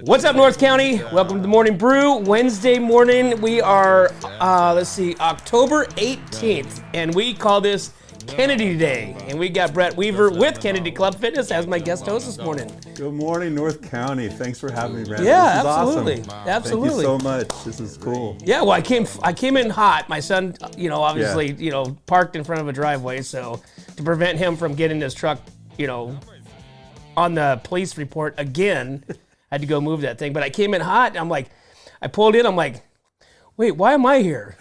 What's up, North County? Welcome to the Morning Brew. Wednesday morning, we are, October 18th, and we call this Kennedy Day. And we got Brett Weaver with Kennedy Club Fitness as my guest host this morning. Good morning, North County. Thanks for having me, Brandon. Yeah, this is absolutely. Awesome. Absolutely. Thank you so much. This is cool. Yeah, well, I came in hot. My son, obviously, parked in front of a driveway, so to prevent him from getting his truck, on the police report again, I had to go move that thing. But I came in hot. I pulled in. I'm like, wait, why am I here?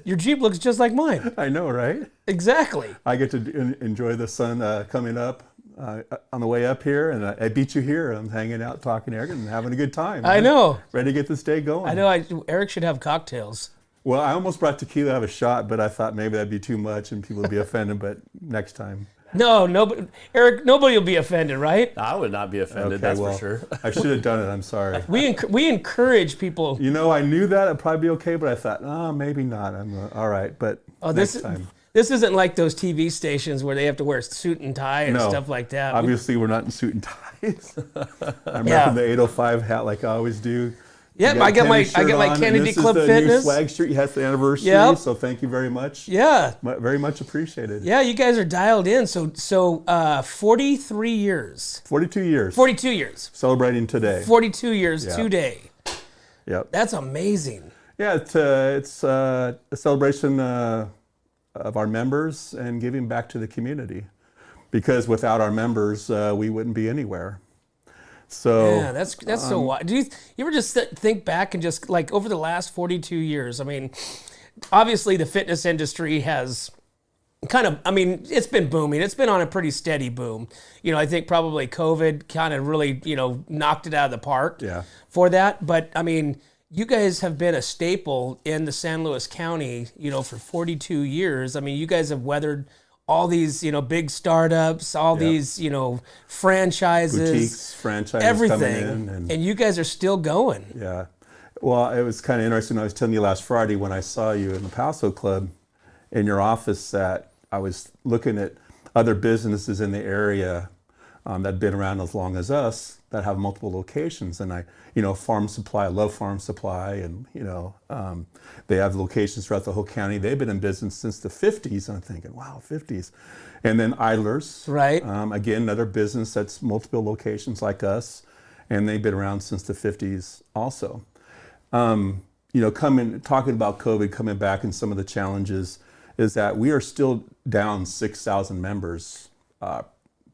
Your Jeep looks just like mine. I know, right? Exactly. I get to enjoy the sun coming up on the way up here, and I beat you here. I'm hanging out, talking to Eric, and having a good time. I know. Ready to get this day going. I know. Eric should have cocktails. Well, I almost brought tequila to have a shot, but I thought maybe that'd be too much and people would be offended, but next time. No, Eric, nobody will be offended, right? I would not be offended, Okay, that's well, for sure. I should have done it. I'm sorry. We encourage people. I knew that it'd probably be okay, but I thought, maybe not. All right, but next time. This isn't like those TV stations where they have to wear a suit and tie and stuff like that. Obviously, we're not in suit and ties. I'm rocking the 805 hat like I always do. Yep, I got my Kennedy Club Fitness. This is the new swag shirt you had for the anniversary, so thank you very much. Yeah. Very much appreciated. Yeah, you guys are dialed in. So 43 years. 42 years. 42 years. Celebrating today. 42 years today. Yep. That's amazing. Yeah, it's a celebration of our members and giving back to the community. Because without our members, we wouldn't be anywhere. So yeah, that's so wild. Do you ever just think back and just like over the last 42 years? I mean, obviously the fitness industry has it's been booming. It's been on a pretty steady boom. I think probably COVID kind of really, knocked it out of the park for that. But I mean, you guys have been a staple in the San Luis County, for 42 years. I mean, you guys have weathered all these, big startups, all these, franchises, boutiques, franchises, everything, coming in, and you guys are still going. Yeah. Well, it was kind of interesting. I was telling you last Friday when I saw you in the Paso Club in your office that I was looking at other businesses in the area that had been around as long as us that have multiple locations. And Farm Supply, I love Farm Supply, and they have locations throughout the whole county. They've been in business since the 50s, and I'm thinking, wow, 50s. And then Idlers, right? Again, another business that's multiple locations like us, and they've been around since the 50s also. Talking about COVID, coming back, and some of the challenges is that we are still down 6,000 members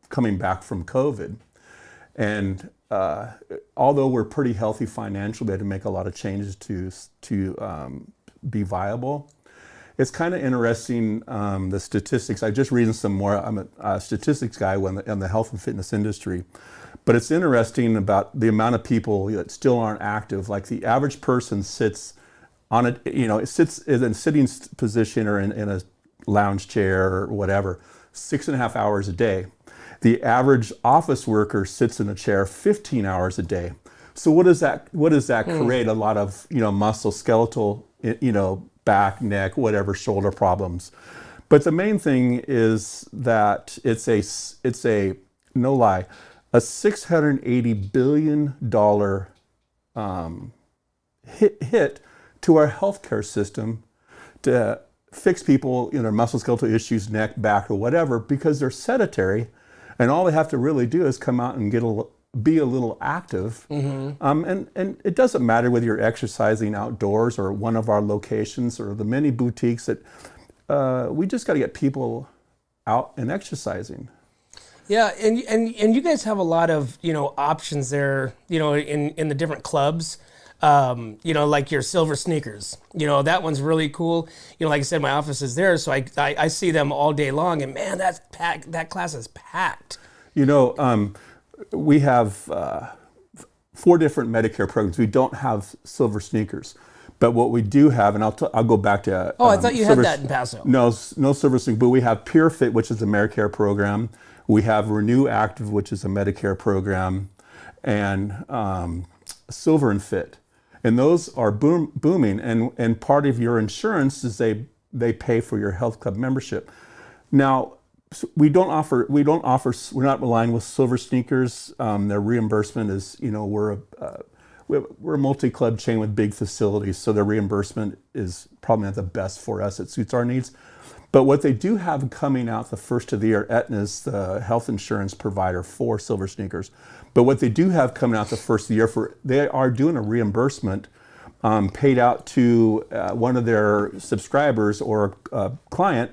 coming back from COVID. And although we're pretty healthy financially, we had to make a lot of changes to be viable. It's kind of interesting, the statistics. I'm just reading some more. I'm a statistics guy in the health and fitness industry. But it's interesting about the amount of people that still aren't active. Like the average person sits sits in a sitting position or in a lounge chair or whatever, 6.5 hours a day. The average office worker sits in a chair 15 hours a day. So what does that create? A lot of muscle, skeletal, back, neck, whatever, shoulder problems. But the main thing is that it's a no lie, a $680 billion hit to our healthcare system to fix people their muscle, skeletal issues, neck, back, or whatever, because they're sedentary. And all they have to really do is come out and be a little active. Mm-hmm. And it doesn't matter whether you're exercising outdoors or one of our locations or the many boutiques that we just got to get people out and exercising. Yeah, and you guys have a lot of options there, in the different clubs. Like your silver sneakers, that one's really cool. Like I said, my office is there, so I see them all day long, and man, that's packed. That class is packed. We have 4 different Medicare programs. We don't have silver sneakers, but what we do have, and I'll go back to. I thought you had that in Paso. No silver sneakers, but we have Pure Fit, which is a Medicare program. We have Renew Active, which is a Medicare program, and Silver and Fit. And those are booming, and part of your insurance is they pay for your health club membership. Now, we're not relying with silver sneakers. Their reimbursement is, we're a multi-club chain with big facilities, so their reimbursement is probably not the best for us. It suits our needs. But what they do have coming out the first of the year, Aetna's the health insurance provider for silver sneakers. But what they do have coming out the first of the year, they are doing a reimbursement paid out to one of their subscribers or client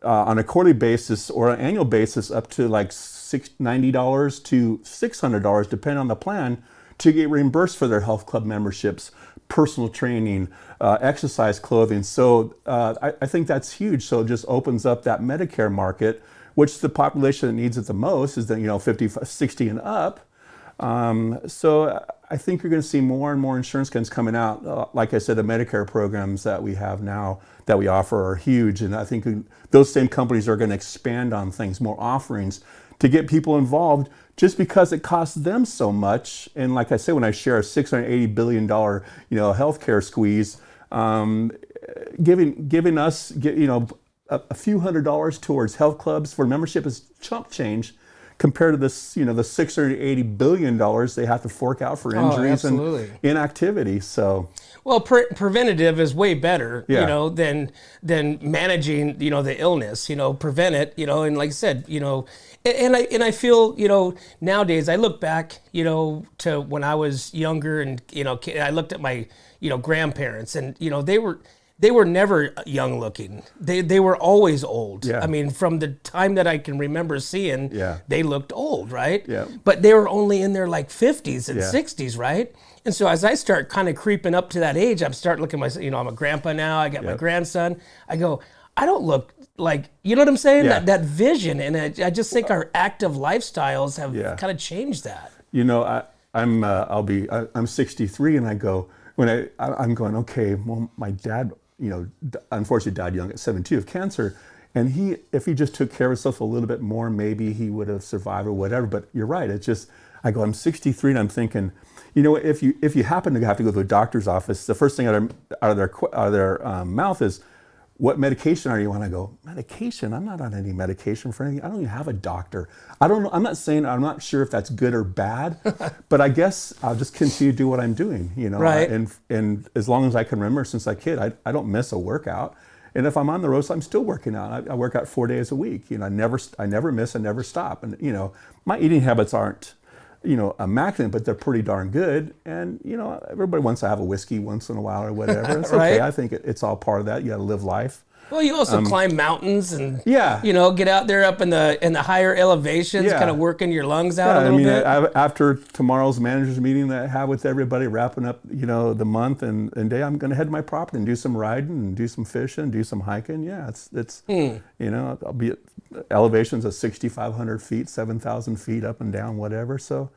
on a quarterly basis or an annual basis up to like $90 to $600, depending on the plan, to get reimbursed for their health club memberships, personal training, exercise clothing. So I think that's huge. So it just opens up that Medicare market, which the population that needs it the most is 50, 60 and up. So I think you're going to see more and more insurance plans coming out. Like I said, the Medicare programs that we have now that we offer are huge. And I think those same companies are going to expand on things, more offerings to get people involved just because it costs them so much. And like I said, when I share a $680 billion, healthcare squeeze, giving us, a few $100s towards health clubs for membership is chump change compared to this, the $680 billion they have to fork out for injuries and inactivity. So, well, preventative is way better, Yeah. than managing, the illness. Prevent it, and like I said, and I feel, nowadays I look back, to when I was younger, and I looked at my, grandparents, and they were never young looking. They were always old. Yeah. I mean, from the time that I can remember seeing, Yeah. they looked old, right? Yeah. But they were only in their like 50s and Yeah. 60s, right? And so as I start kind of creeping up to that age, I'm starting looking at myself, I'm a grandpa now, I got my Yep. grandson. I go, I don't look like, you know what I'm saying? Yeah. That vision. And I just think our active lifestyles have Yeah. kind of changed that. I'm 63, and I go I'm going, okay. Well, my dad, unfortunately died young at 72 of cancer, and if he just took care of himself a little bit more, maybe he would have survived or whatever. But you're right. It's just I go, I'm 63, and I'm thinking, if you happen to have to go to a doctor's office, the first thing out of their mouth is, what medication are you on? I go, medication? I'm not on any medication for anything. I don't even have a doctor. I don't know. I'm not sure if that's good or bad, but I guess I'll just continue to do what I'm doing, Right. And as long as I can remember since a kid, I don't miss a workout. And if I'm on the road, I'm still working out. I work out 4 days a week. I never miss, I never stop. And, my eating habits aren't, immaculate, but they're pretty darn good. And, everybody wants to have a whiskey once in a while or whatever. It's Right. okay. I think it's all part of that. You got to live life. Well, you also climb mountains and, Yeah. get out there up in the higher elevations, Yeah. kind of working your lungs out a little bit. After tomorrow's managers meeting that I have with everybody, wrapping up, the month and day, I'm going to head to my property and do some riding and do some fishing, do some hiking. Yeah, it's I'll be at elevations of 6,500 feet, 7,000 feet up and down, whatever. So,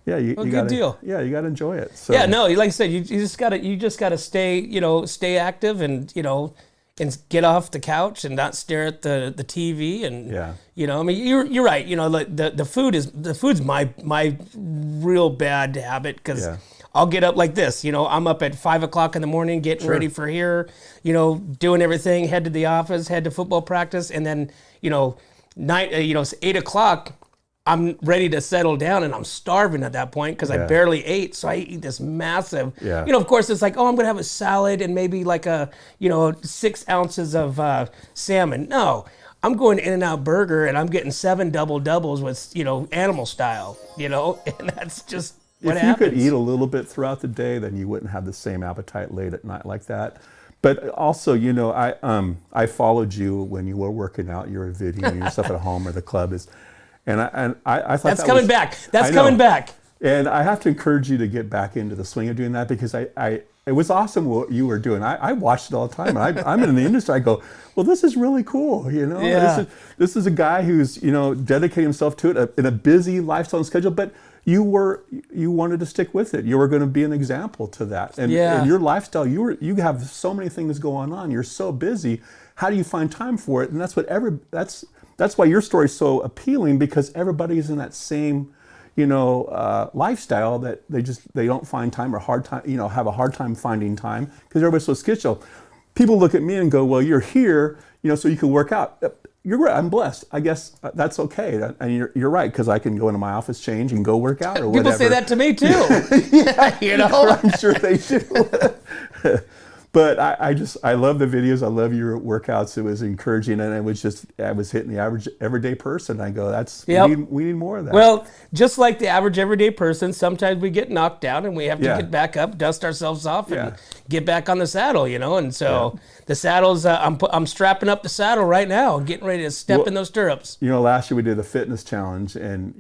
yeah, you good got deal. Yeah, you got to enjoy it. So. Yeah, no, like I said, you just gotta stay active and and get off the couch and not stare at the TV and Yeah. you're right. Like the food's my real bad habit because Yeah. I'll get up like this. I'm up at 5 o'clock in the morning, getting ready for here. Doing everything, head to the office, head to football practice, and then 8 o'clock. I'm ready to settle down, and I'm starving at that point because I Yeah. barely ate. So I eat this massive, Yeah. of course, it's like, oh, I'm going to have a salad and maybe like 6 ounces of salmon. No, I'm going to In-N-Out Burger, and I'm getting 7 double doubles with, animal style, and that's just what If happens. you could eat a little bit throughout the day, then you wouldn't have the same appetite late at night like that. But also, I followed you when you were working out. You were videoing your stuff at home or the club is. And I thought That's coming back. That's I know. coming back. And I have to encourage you to get back into the swing of doing that because it was awesome what you were doing. I watched it all the time. And I'm in the industry. I go, well, this is really cool. Yeah. This is a guy who's dedicating himself to it in a busy lifestyle and schedule. But you wanted to stick with it. You were going to be an example to that. And in your lifestyle, you have so many things going on. You're so busy. How do you find time for it? And that's why your story is so appealing because everybody's in that same, lifestyle that they don't find time or have a hard time finding time because everybody's so scheduled. People look at me and go, well, you're here, so you can work out. you're right. I'm blessed. I guess that's okay. And you're right, because I can go into my office, change, and go work out or whatever. People say that to me too. Yeah, you know, I'm sure they do. But I love the videos. I love your workouts. It was encouraging, and I was hitting the average everyday person. I go, we need more of that. Well, just like the average everyday person, sometimes we get knocked down and we have to get back up, dust ourselves off, and get back on the saddle. You know, and so the saddles. I'm strapping up the saddle right now, getting ready to step in those stirrups. You know, last year we did the fitness challenge, and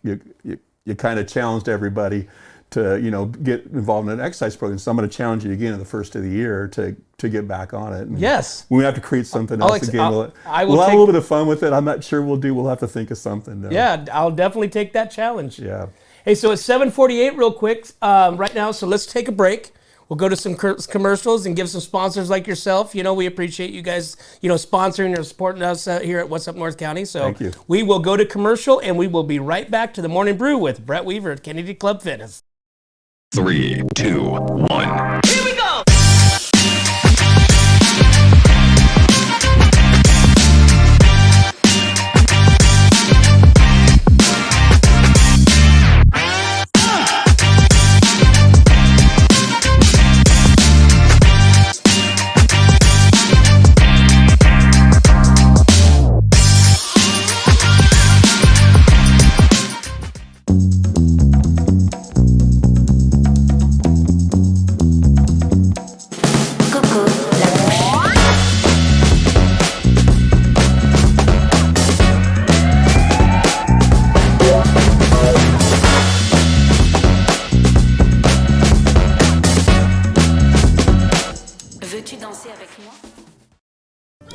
you kind of challenged everybody to get involved in an exercise program. So I'm going to challenge you again in the first of the year to get back on it. And yes, we have to create something else again. We'll have a little bit of fun with it. I'm not sure we'll have to think of something. No. Yeah, I'll definitely take that challenge. Yeah. Hey, so it's 7:48 real quick right now. So let's take a break. We'll go to some commercials and give some sponsors like yourself. You know, we appreciate you guys, sponsoring or supporting us here at What's Up North County. So thank you. We will go to commercial, and we will be right back to the Morning Brew with Brett Weaver at Kennedy Club Fitness. 3, 2, 1. Here we go!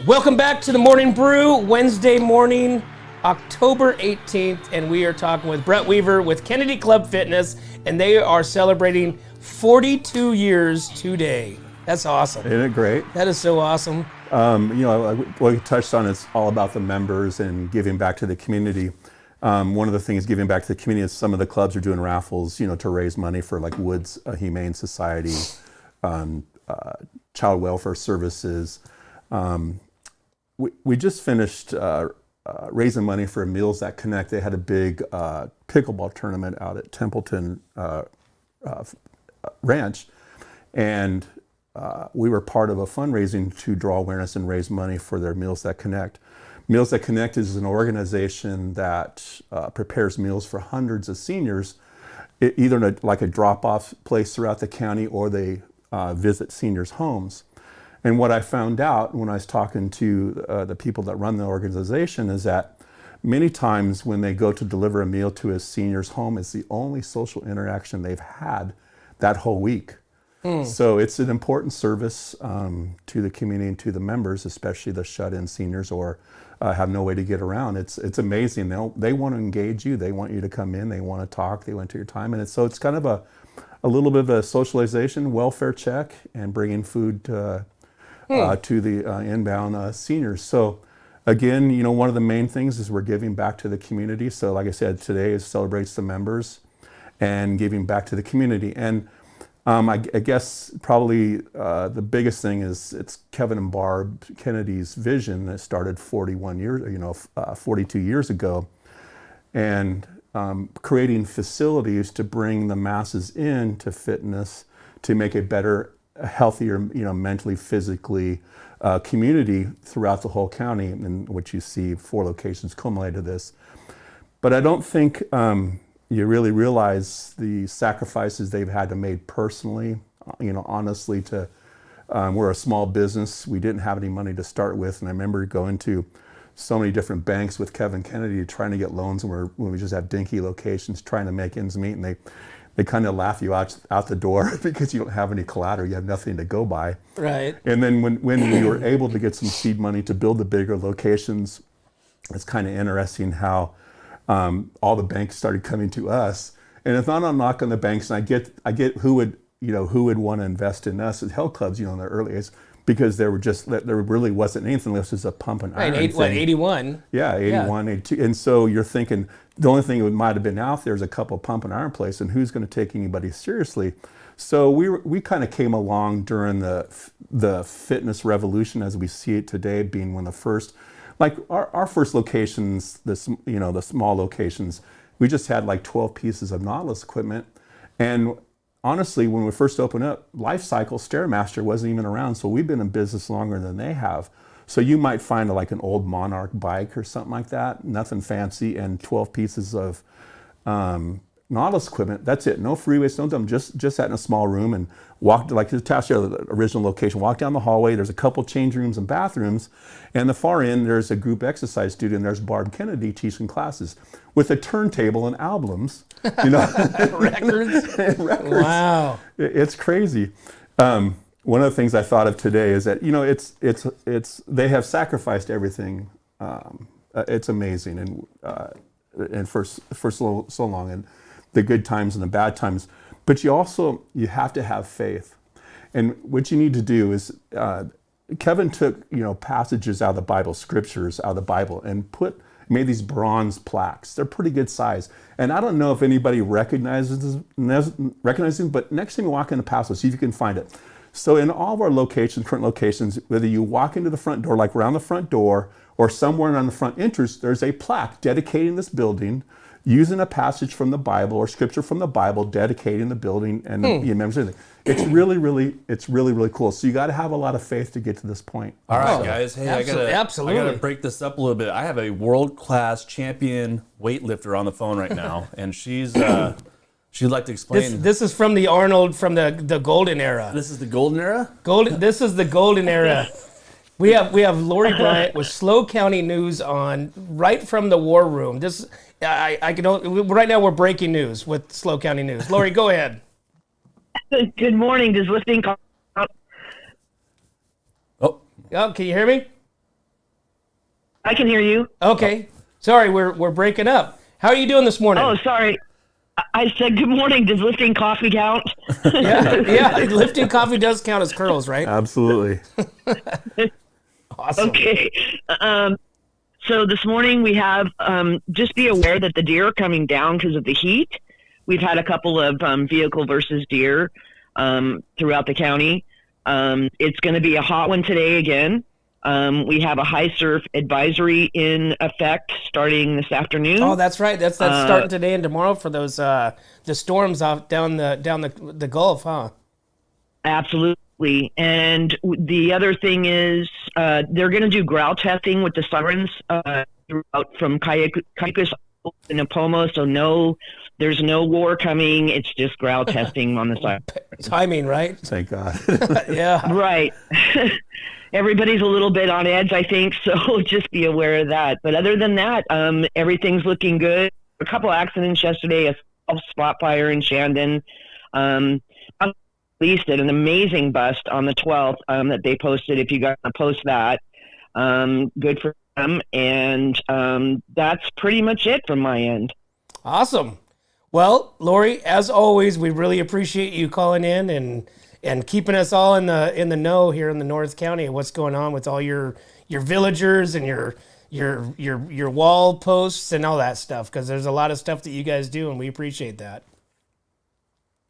Welcome back to the Morning Brew, Wednesday morning, October 18th, and we are talking with Brett Weaver with Kennedy Club Fitness, and they are celebrating 42 years today. That's awesome. Isn't it great? That is so awesome. What we touched on is all about the members and giving back to the community. One of the things giving back to the community is some of the clubs are doing raffles, to raise money for like Woods Humane Society, Child Welfare Services. We just finished raising money for Meals That Connect. They had a big pickleball tournament out at Templeton Ranch, and we were part of a fundraising to draw awareness and raise money for their Meals That Connect. Meals That Connect is an organization that prepares meals for hundreds of seniors, either in like a drop-off place throughout the county, or they visit seniors' homes. And what I found out when I was talking to the people that run the organization is that many times when they go to deliver a meal to a senior's home, it's the only social interaction they've had that whole week. So it's an important service to the community and to the members, especially the shut-in seniors or have no way to get around. It's amazing. They want to engage you. They want you to come in. They want to talk. They want to your time. And it's kind of a little bit of a socialization, welfare check, and bringing food to the inbound seniors. So again, one of the main things is we're giving back to the community. So like I said, today celebrates the members and giving back to the community. And I guess probably the biggest thing is it's Kevin and Barb Kennedy's vision that started 42 years ago, and creating facilities to bring the masses into fitness to make a better, healthier, mentally, physically community throughout the whole county, in which you see 4 locations culminate to this. But I don't think you really realize the sacrifices they've had to make personally. Honestly, we're a small business. We didn't have any money to start with, and I remember going to so many different banks with Kevin Kennedy trying to get loans, when we just have dinky locations trying to make ends meet, and they kind of laugh you out the door because you don't have any collateral, you have nothing to go by. Right. And then when we were able to get some seed money to build the bigger locations, it's kind of interesting how all the banks started coming to us. And it's not a knock on the banks, and I get who would want to invest in us as health clubs, in the early days, because there really wasn't anything unless it was a pump and iron. Right, 81? Yeah, 81, 82. And so you're thinking the only thing that might have been out there is a couple pump and iron places, and who's going to take anybody seriously? So we kind of came along during the fitness revolution as we see it today, being one of the first. like our first locations, the small locations, we just had like 12 pieces of Nautilus equipment. And honestly, when we first opened up, Life Cycle Stairmaster wasn't even around. So we've been in business longer than they have. So you might find like an old Monarch bike or something like that, nothing fancy, and 12 pieces of Nautilus equipment. That's it. No freeways, no dumb. Just sat in a small room and walked, like the Atascadero, the original location. Walked down the hallway. There's a couple change rooms and bathrooms, and the far end there's a group exercise studio. And there's Barb Kennedy teaching classes with a turntable and albums. Records. Records. Wow. It's crazy. One of the things I thought of today is that it's they have sacrificed everything. It's amazing, and for so long, and the good times and the bad times. But you have to have faith, and what you need to do is Kevin took passages out of the Bible, scriptures out of the Bible, and made these bronze plaques. They're pretty good size. And I don't know if anybody recognizes them, but next time you walk in the pastor, see if you can find it. So in all of our current locations, whether you walk into the front door, like around the front door, or somewhere on the front entrance, there's a plaque dedicating this building, using a passage from the Bible or scripture from the Bible, dedicating the building and the members. It's really, really cool. So you got to have a lot of faith to get to this point. All right, guys. Hey, absolutely. I gotta break this up a little bit. I have a world-class champion weightlifter on the phone right now, and she'd like to explain. This is from the Arnold, from the golden era. This is the golden era? This is the golden era. We have Lori Bryant with SLO County News on right from the war room. Right now we're breaking news with SLO County News. Lori, go ahead. Good morning. Does listening count? Oh, can you hear me? I can hear you. Okay. Sorry, we're breaking up. How are you doing this morning? Oh, sorry. I said good morning. Does lifting coffee count? Yeah. Lifting coffee does count as curls, right? Absolutely. Awesome. Okay. So this morning we have, just be aware that the deer are coming down because of the heat. We've had a couple of vehicle versus deer throughout the county. It's going to be a hot one today again. We have a high surf advisory in effect starting this afternoon. Oh, that's right. That's starting today and tomorrow for those the storms off down the Gulf, huh? Absolutely. And the other thing is they're going to do growl testing with the sirens throughout from Cayucos to Napomo. So there's no war coming. It's just growl testing on the side. Timing, right? Thank God. Yeah. Right. Everybody's a little bit on edge, I think, so just be aware of that. But other than that, everything's looking good. A couple accidents yesterday, a spot fire in Shandon. Released an amazing bust on the 12th that they posted. If you got to post that, good for them. And that's pretty much it from my end. Awesome. Well, Lori, as always, we really appreciate you calling in and keeping us all in the know here in the North County and what's going on with all your villagers and your wall posts and all that stuff, because there's a lot of stuff that you guys do and we appreciate that.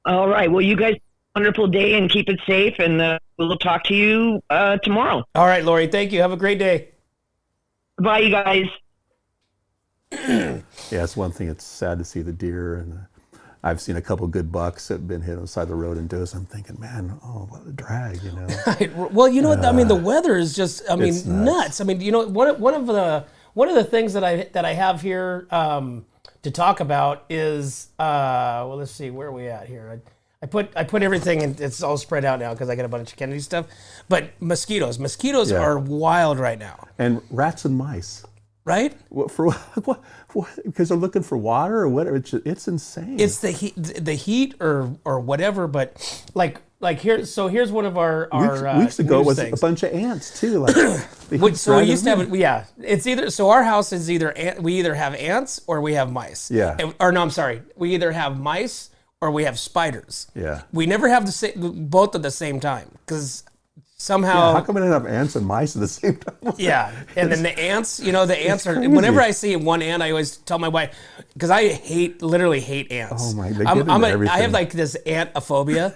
All right. Well, you guys have a wonderful day and keep it safe, and we'll talk to you tomorrow. All right, Lori. Thank you. Have a great day. Bye, you guys. Yeah, it's one thing. It's sad to see the deer, and I've seen a couple good bucks that have been hit on the side of the road in does. I'm thinking, man, what a drag, Well, you know what? I mean, the weather is just, it's nuts. I mean, one of the things that I have here to talk about is, well, let's see, where are we at here? I put everything, and it's all spread out now because I got a bunch of Kennedy stuff. But mosquitoes are wild right now. And rats and mice. Right? For what? Because they're looking for water or whatever. It's insane. It's the heat or whatever. But like here, so here's one of our weeks ago was things. a bunch of ants too. Like so we used to have It's either so our house is we either have ants or we have mice. Yeah. We either have mice or we have spiders. Yeah. We never have both at the same time because. Somehow, how come I don't have ants and mice at the same time? Yeah, and then the ants, the ants are. Crazy. Whenever I see one ant, I always tell my wife because I literally hate ants. Oh my! They get into everything. I have like this ant-aphobia.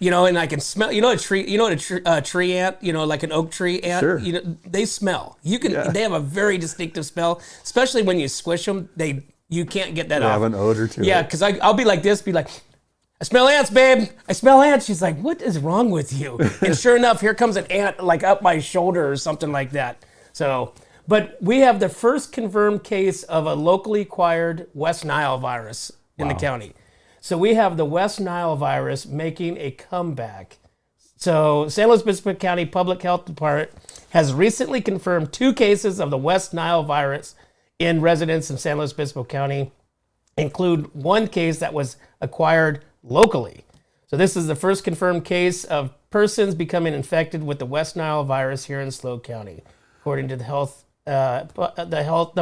and I can smell. A tree. A tree ant. Like an oak tree ant. Sure. They smell. You can. Yeah. They have a very distinctive smell, especially when you squish them. You can't get that They off. have an odor to Yeah, it. because I'll be like this, be like, I smell ants, babe. I smell ants. She's like, what is wrong with you? And sure enough, here comes an ant like up my shoulder or something like that. So, but we have the first confirmed case of a locally acquired West Nile virus in the county. So we have the West Nile virus making a comeback. So San Luis Obispo County Public Health Department has recently confirmed 2 cases of the West Nile virus in residents in San Luis Obispo County, include 1 case that was acquired locally. So this is the first confirmed case of persons becoming infected with the West Nile virus here in SLO County, according to the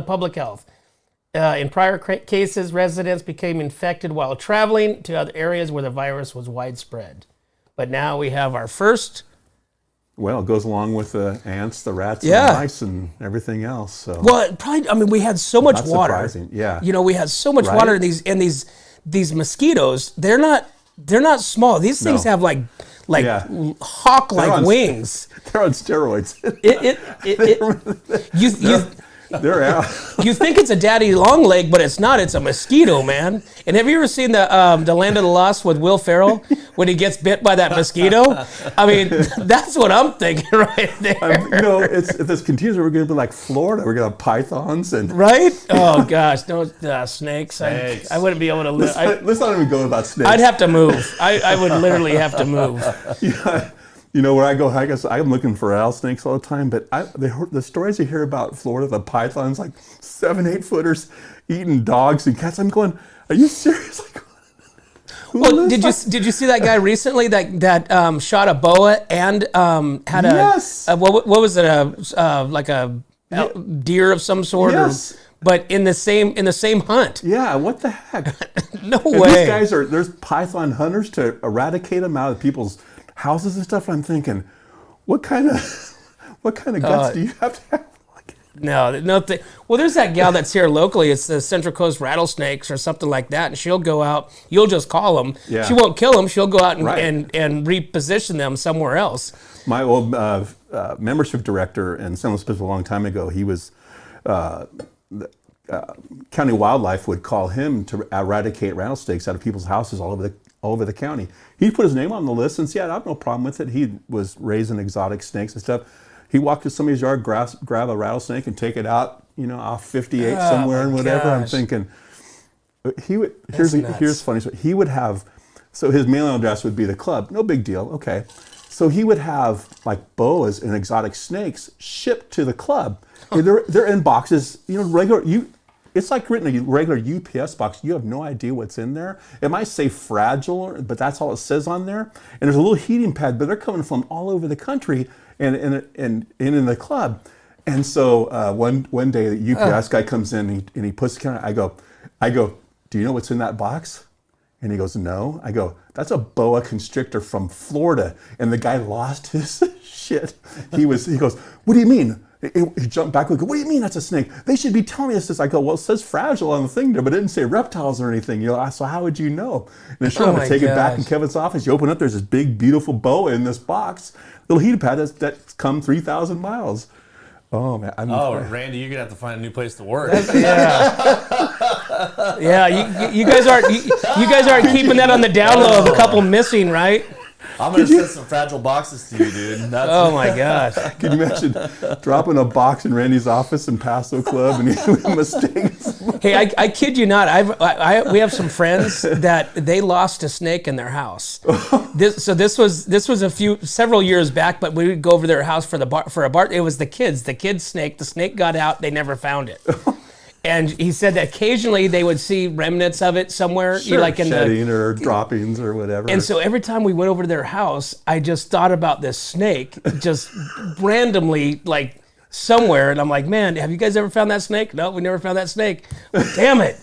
public health. In prior cases, residents became infected while traveling to other areas where the virus was widespread. But now we have our first. Well, it goes along with the ants, the rats, Yeah. and the mice, and everything else. So Well, probably. I mean, we had so much Not water. surprising, yeah. We had so much Right? water. These mosquitoes. They're not small. These things No. have like Yeah. hawk-like They're on- wings. they're on steroids. They're out. You think it's a daddy long leg, but it's not. It's a mosquito, man. And have you ever seen the Land of the Lost with Will Ferrell when he gets bit by that mosquito? I mean, that's what I'm thinking right there. If this continues, we're going to be like Florida. We're going to have pythons and. Right? Oh gosh, no snakes. Snakes. I wouldn't be able to live. Let's not even go about snakes. I'd have to move. I would literally have to move. Where I go hike, I'm looking for rattlesnakes all the time. But the stories you hear about Florida, the pythons, like 7-8 footers eating dogs and cats. I'm going, are you serious? Like, Well, did you see that guy recently that shot a boa and had Yes. what was it, like a deer of some sort? Yes. But in the same hunt. Yeah, what the heck? No And way. these guys there's python hunters to eradicate them out of people's houses and stuff. I'm thinking, what kind of guts do you have to have? No. Well, there's that gal that's here locally. It's the Central Coast rattlesnakes or something like that, and she'll go out. You'll just call them. Yeah. She won't kill them. She'll go out and, Right. and reposition them somewhere else. My old membership director in San Luis Obispo a long time ago, he was, county wildlife would call him to eradicate rattlesnakes out of people's houses all over the county. He put his name on the list and said, I have no problem with it. He was raising exotic snakes and stuff. He walked to somebody's yard, grab a rattlesnake and take it out, off 58 somewhere and whatever. I'm gosh. thinking, here's funny. So he would have, so his mailing address would be the club. No big deal. Okay. So he would have like boas and exotic snakes shipped to the club. They're in boxes, it's like written in a regular UPS box. You have no idea what's in there. It might say fragile, but that's all it says on there. And there's a little heating pad, but they're coming from all over the country and in the club. And so one day the UPS guy comes in and he puts the counter. I go, do you know what's in that box? And he goes, no. I go, that's a boa constrictor from Florida. And the guy lost his shit. He goes, what do you mean? He jumped back and go, what do you mean that's a snake? They should be telling me this. I go, well, it says fragile on the thing there, but it didn't say reptiles or anything. So how would you know? And sure enough, I take it back in Kevin's office. You open it, there's this big, beautiful boa in this box. Little heater pad that's come 3,000 miles. Oh, man. Randy, you're going to have to find a new place to work. Yeah, you guys aren't keeping that on the down low of a couple missing, right? I'm going to send some fragile boxes to you, dude. Oh my gosh. Can you imagine dropping a box in Randy's office in Paso Club and he mistakes? Hey, I kid you not. We have some friends that they lost a snake in their house. This was several years back, but we would go over their house for a bar. It was the kids' snake. The snake got out. They never found it. And he said that occasionally they would see remnants of it somewhere, like in shedding or droppings or whatever. And so every time we went over to their house, I just thought about this snake just randomly, like somewhere. And I'm like, man, have you guys ever found that snake? No, we never found that snake. Damn it.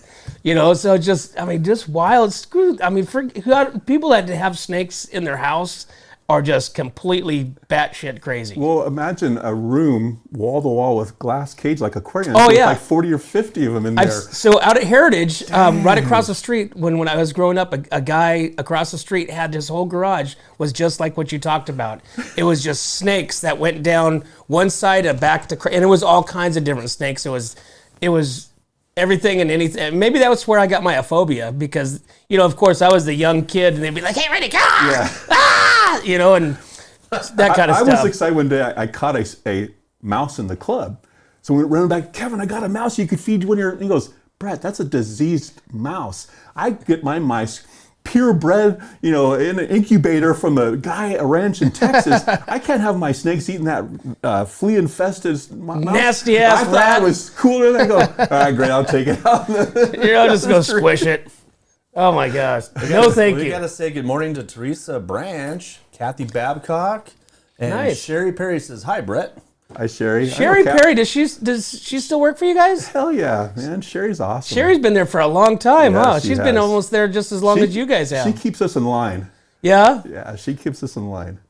So just wild. People had to have snakes in their house. are just completely batshit crazy. Well, imagine a room wall to wall with glass cage like aquarium. Oh, There's yeah. like 40 or 50 of them in there. So out at Heritage, right across the street, when I was growing up, a guy across the street had his whole garage was just like what you talked about. It was just snakes that went down one side and back to, and it was all kinds of different snakes. It was everything and anything. Maybe that was where I got my phobia because, of course, I was the young kid, and they'd be like, "Hey, ready, go!" Yeah. And that kind of I stuff. was excited one day. I caught a mouse in the club. So we went running back, Kevin, I got a mouse you could feed when you're, and he goes, Brett, that's a diseased mouse. I get my mice purebred, in an incubator from a ranch in Texas. I can't have my snakes eating that flea-infested mouse. Nasty ass I thought rat. I was cooler than I go, all right, great, I'll take it out. I'll just go squish it. Oh my gosh. No, thank We you. got to say good morning to Teresa Branch, Kathy Babcock, and Nice. Sherry Perry says, hi, Brett. Hi, Sherry. Sherry I know Kat- Perry, does she still work for you guys? Hell yeah, man. Sherry's awesome. Sherry's been there for a long time, Yeah, huh? she She's been has. almost there just as long as you guys have. She keeps us in line. Yeah? Yeah, she keeps us in line.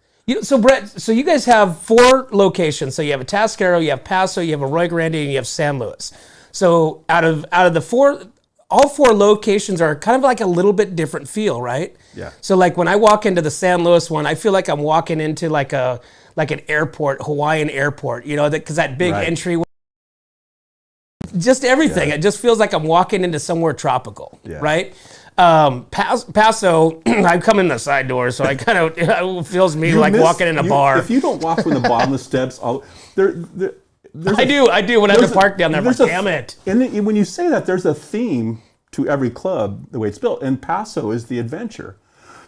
So Brett, so you guys have 4 locations. So you have Atascadero, you have Paso, you have Arroyo Grande, and you have San Luis. So out of the 4, all 4 locations are kind of like a little bit different feel, right? Yeah. So like when I walk into the San Luis one, I feel like I'm walking into like an airport, Hawaiian airport, because that big Right. entry. Just everything. Yeah. It just feels like I'm walking into somewhere tropical, Yeah. right? Paso, I come in the side door, so I kind of it feels me like walking in a bar. If you don't walk from the bottom of the steps, I do when I have to park down there. I'm like, damn it. And when you say that, there's a theme to every club, the way it's built. And Paso is the adventure.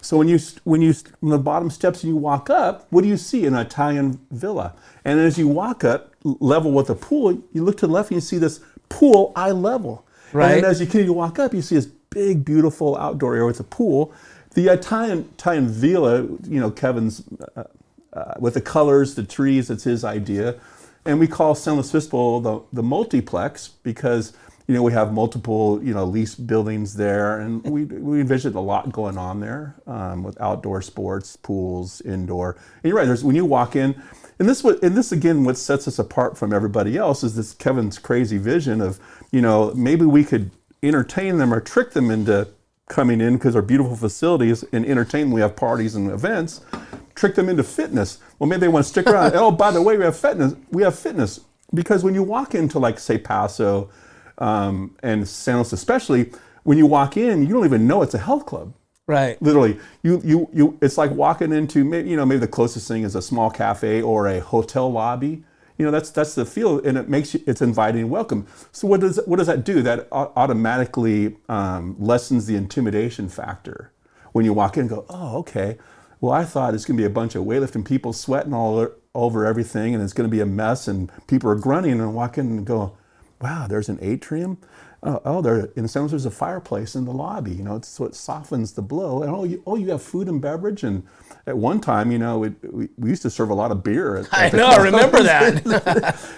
So when from the bottom steps and you walk up, what do you see? An Italian villa. And as you walk up, level with the pool, you look to the left and you see this pool eye level. Right. And then as you continue to walk up, you see this big, beautiful outdoor area with a pool. The Italian villa, Kevin's with the colors, the trees, it's his idea. And we call San Luis Obispo the multiplex because we have multiple leased buildings there, and we envisioned a lot going on there with outdoor sports, pools, indoor. And you're right. When you walk in, and this again, what sets us apart from everybody else is this Kevin's crazy vision of maybe we could entertain them or trick them into coming in because our beautiful facilities and entertain them. We have parties and events. Trick them into fitness. Well, maybe they want to stick around. Oh, by the way, we have fitness because when you walk into like say Paso and San Luis especially, when you walk in, you don't even know it's a health club. Right. Literally, you it's like walking into maybe the closest thing is a small cafe or a hotel lobby. That's the feel, and it's inviting and welcome. So what does that do? That automatically lessens the intimidation factor when you walk in and go, oh, okay. Well, I thought it's going to be a bunch of weightlifting people sweating all over everything, and it's going to be a mess, and people are grunting, and walk in and go, wow, there's an atrium. There in San Luis there's a fireplace in the lobby. So it softens the blow. And you have food and beverage. And at one time, we used to serve a lot of beer. I know, I remember that.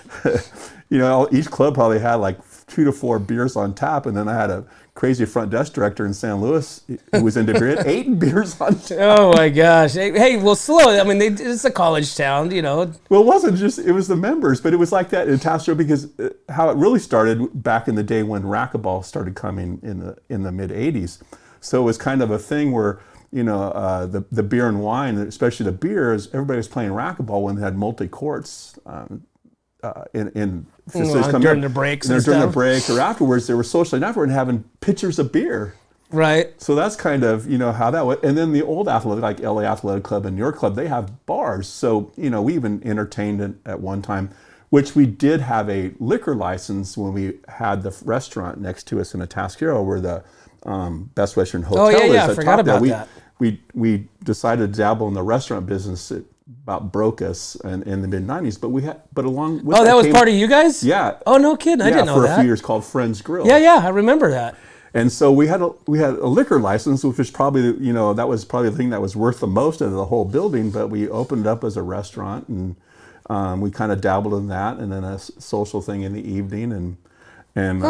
Each club probably had like 2 to 4 beers on tap, and then I had a crazy front desk director in San Luis who was into beer, 8 beers on tap. Oh my gosh! Hey, well, slow. I mean, it's a college town, Well, it wasn't just it was the members, but it was like that in Atascadero because how it really started back in the day when racquetball started coming in the mid '80s. So it was kind of a thing where the beer and wine, especially the beers, everybody was playing racquetball when they had multi courts. In facilities coming during up. the breaks And and during the stuff. break or afterwards, they were socially afterward and having pitchers of beer. Right. So that's kind of how that went. And then the old athletic, like LA Athletic Club and your club, they have bars. So we even entertained at one time, which we did have a liquor license when we had the restaurant next to us in Atascadero, where the Best Western Hotel is. I forgot about that. We decided to dabble in the restaurant business. It about broke us in the mid '90s, but along with that was part of you guys? Yeah. Oh, no kidding! I didn't know for that. a few years called Friends Grill. Yeah, I remember that. And so we had a liquor license, which was probably that was probably the thing that was worth the most of the whole building. But we opened it up as a restaurant, and we kind of dabbled in that, and then a social thing in the evening, and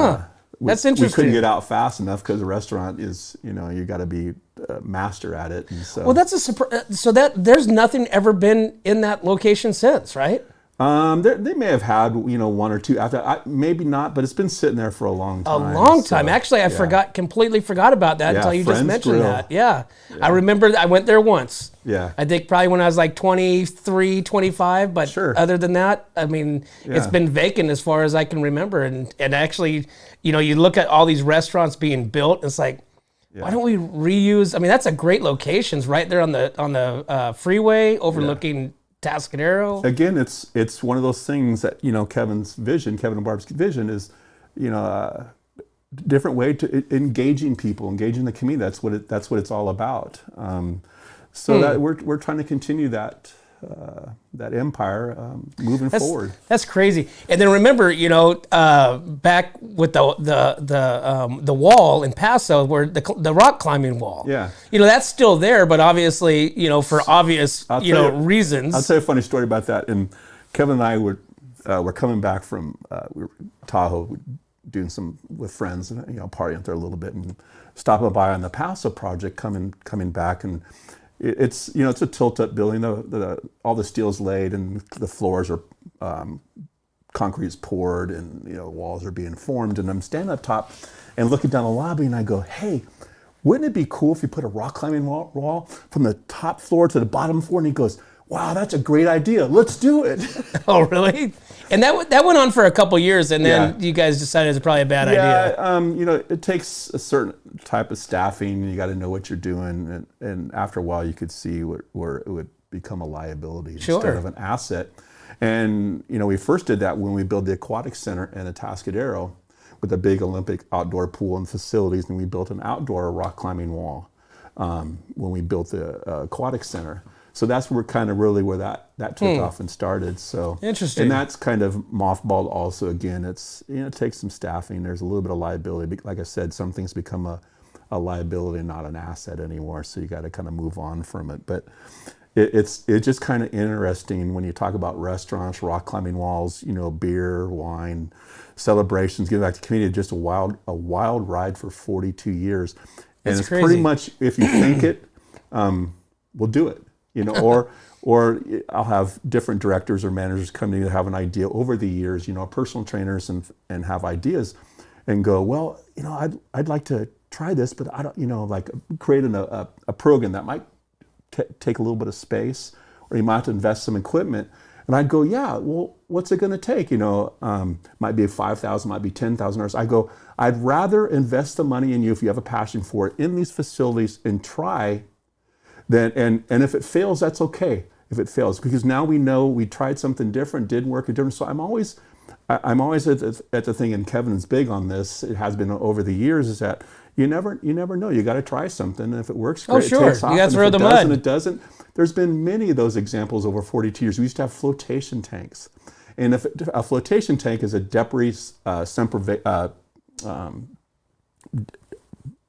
That's We interesting. couldn't get out fast enough because the restaurant is, you got to be a master at it. And so, Well, that's a surprise. So there's nothing ever been in that location since, right? they may have had, one or two after. Maybe not, but it's been sitting there for a long A time. long time. so, Actually, I completely forgot about that Yeah, until you just Friends mentioned Grill. that. Yeah. I remember I went there once. Yeah. I think probably when I was like 23, 25, but Sure. other than that, I mean, it's Yeah. been vacant as far as I can remember. And actually, you look at all these restaurants being built, and it's like, why don't we reuse? I mean, that's a great locations right there on the freeway overlooking Atascadero. Again, it's one of those things that Kevin and Barb's vision is, different way to engaging people, engaging the community. That's what it's all about. So that we're trying to continue that empire moving forward. That's crazy. And then remember, back with the wall in Paso, where the rock climbing wall. Yeah. That's still there, but obviously, for obvious, I'll tell you- reasons. I'll tell you a funny story about that. And Kevin and I were coming back from we were Tahoe doing some with friends and partying up there a little bit and stopping by on the Paso project coming back, and it's it's a tilt-up building. All the steel's laid and the floors are concrete is poured, and walls are being formed. And I'm standing up top and looking down the lobby, and I go, "Hey, wouldn't it be cool if you put a rock climbing wall from the top floor to the bottom floor?" And he goes, "Wow, that's a great idea. Let's do it." Oh, really? And that went on for a couple years, and then Yeah. you guys decided it's probably a bad idea. It takes a certain type of staffing. You got to know what you're doing, and after a while, you could see where it would become a liability instead of an asset. And we first did that when we built the aquatic center in Atascadero with a big Olympic outdoor pool and facilities, and we built an outdoor rock climbing wall when we built the aquatic center. So that's where that took off and started. So Interesting. and that's kind of mothballed. Also, again, it's it takes some staffing. There's a little bit of liability. Like I said, some things become a liability, not an asset anymore. So you got to kind of move on from it. But it's just kind of interesting when you talk about restaurants, rock climbing walls, beer, wine, celebrations, giving back to the community. Just a wild ride for 42 years, and it's crazy. pretty much, if you think it, we'll do it. Or I'll have different directors or managers come to me that have an idea over the years, personal trainers and have ideas and go, well, I'd like to try this, but I don't, like creating a program that might take a little bit of space, or you might have to invest some equipment. And I'd go, yeah, well, what's it going to take? Might be $5,000, might be $10,000. I go, I'd rather invest the money in you if you have a passion for it in these facilities and try. And if it fails, that's okay. If it fails, because now we know we tried something different, didn't work, or different. So I'm always at the thing, and Kevin's big on this. It has been over the years. Is that you never know. You got to try something, and if it works, great. sure. It takes off. You gotta And throw if the it doesn't, mud. it doesn't. There's been many of those examples over 42 years. We used to have flotation tanks, and if a flotation tank is a debris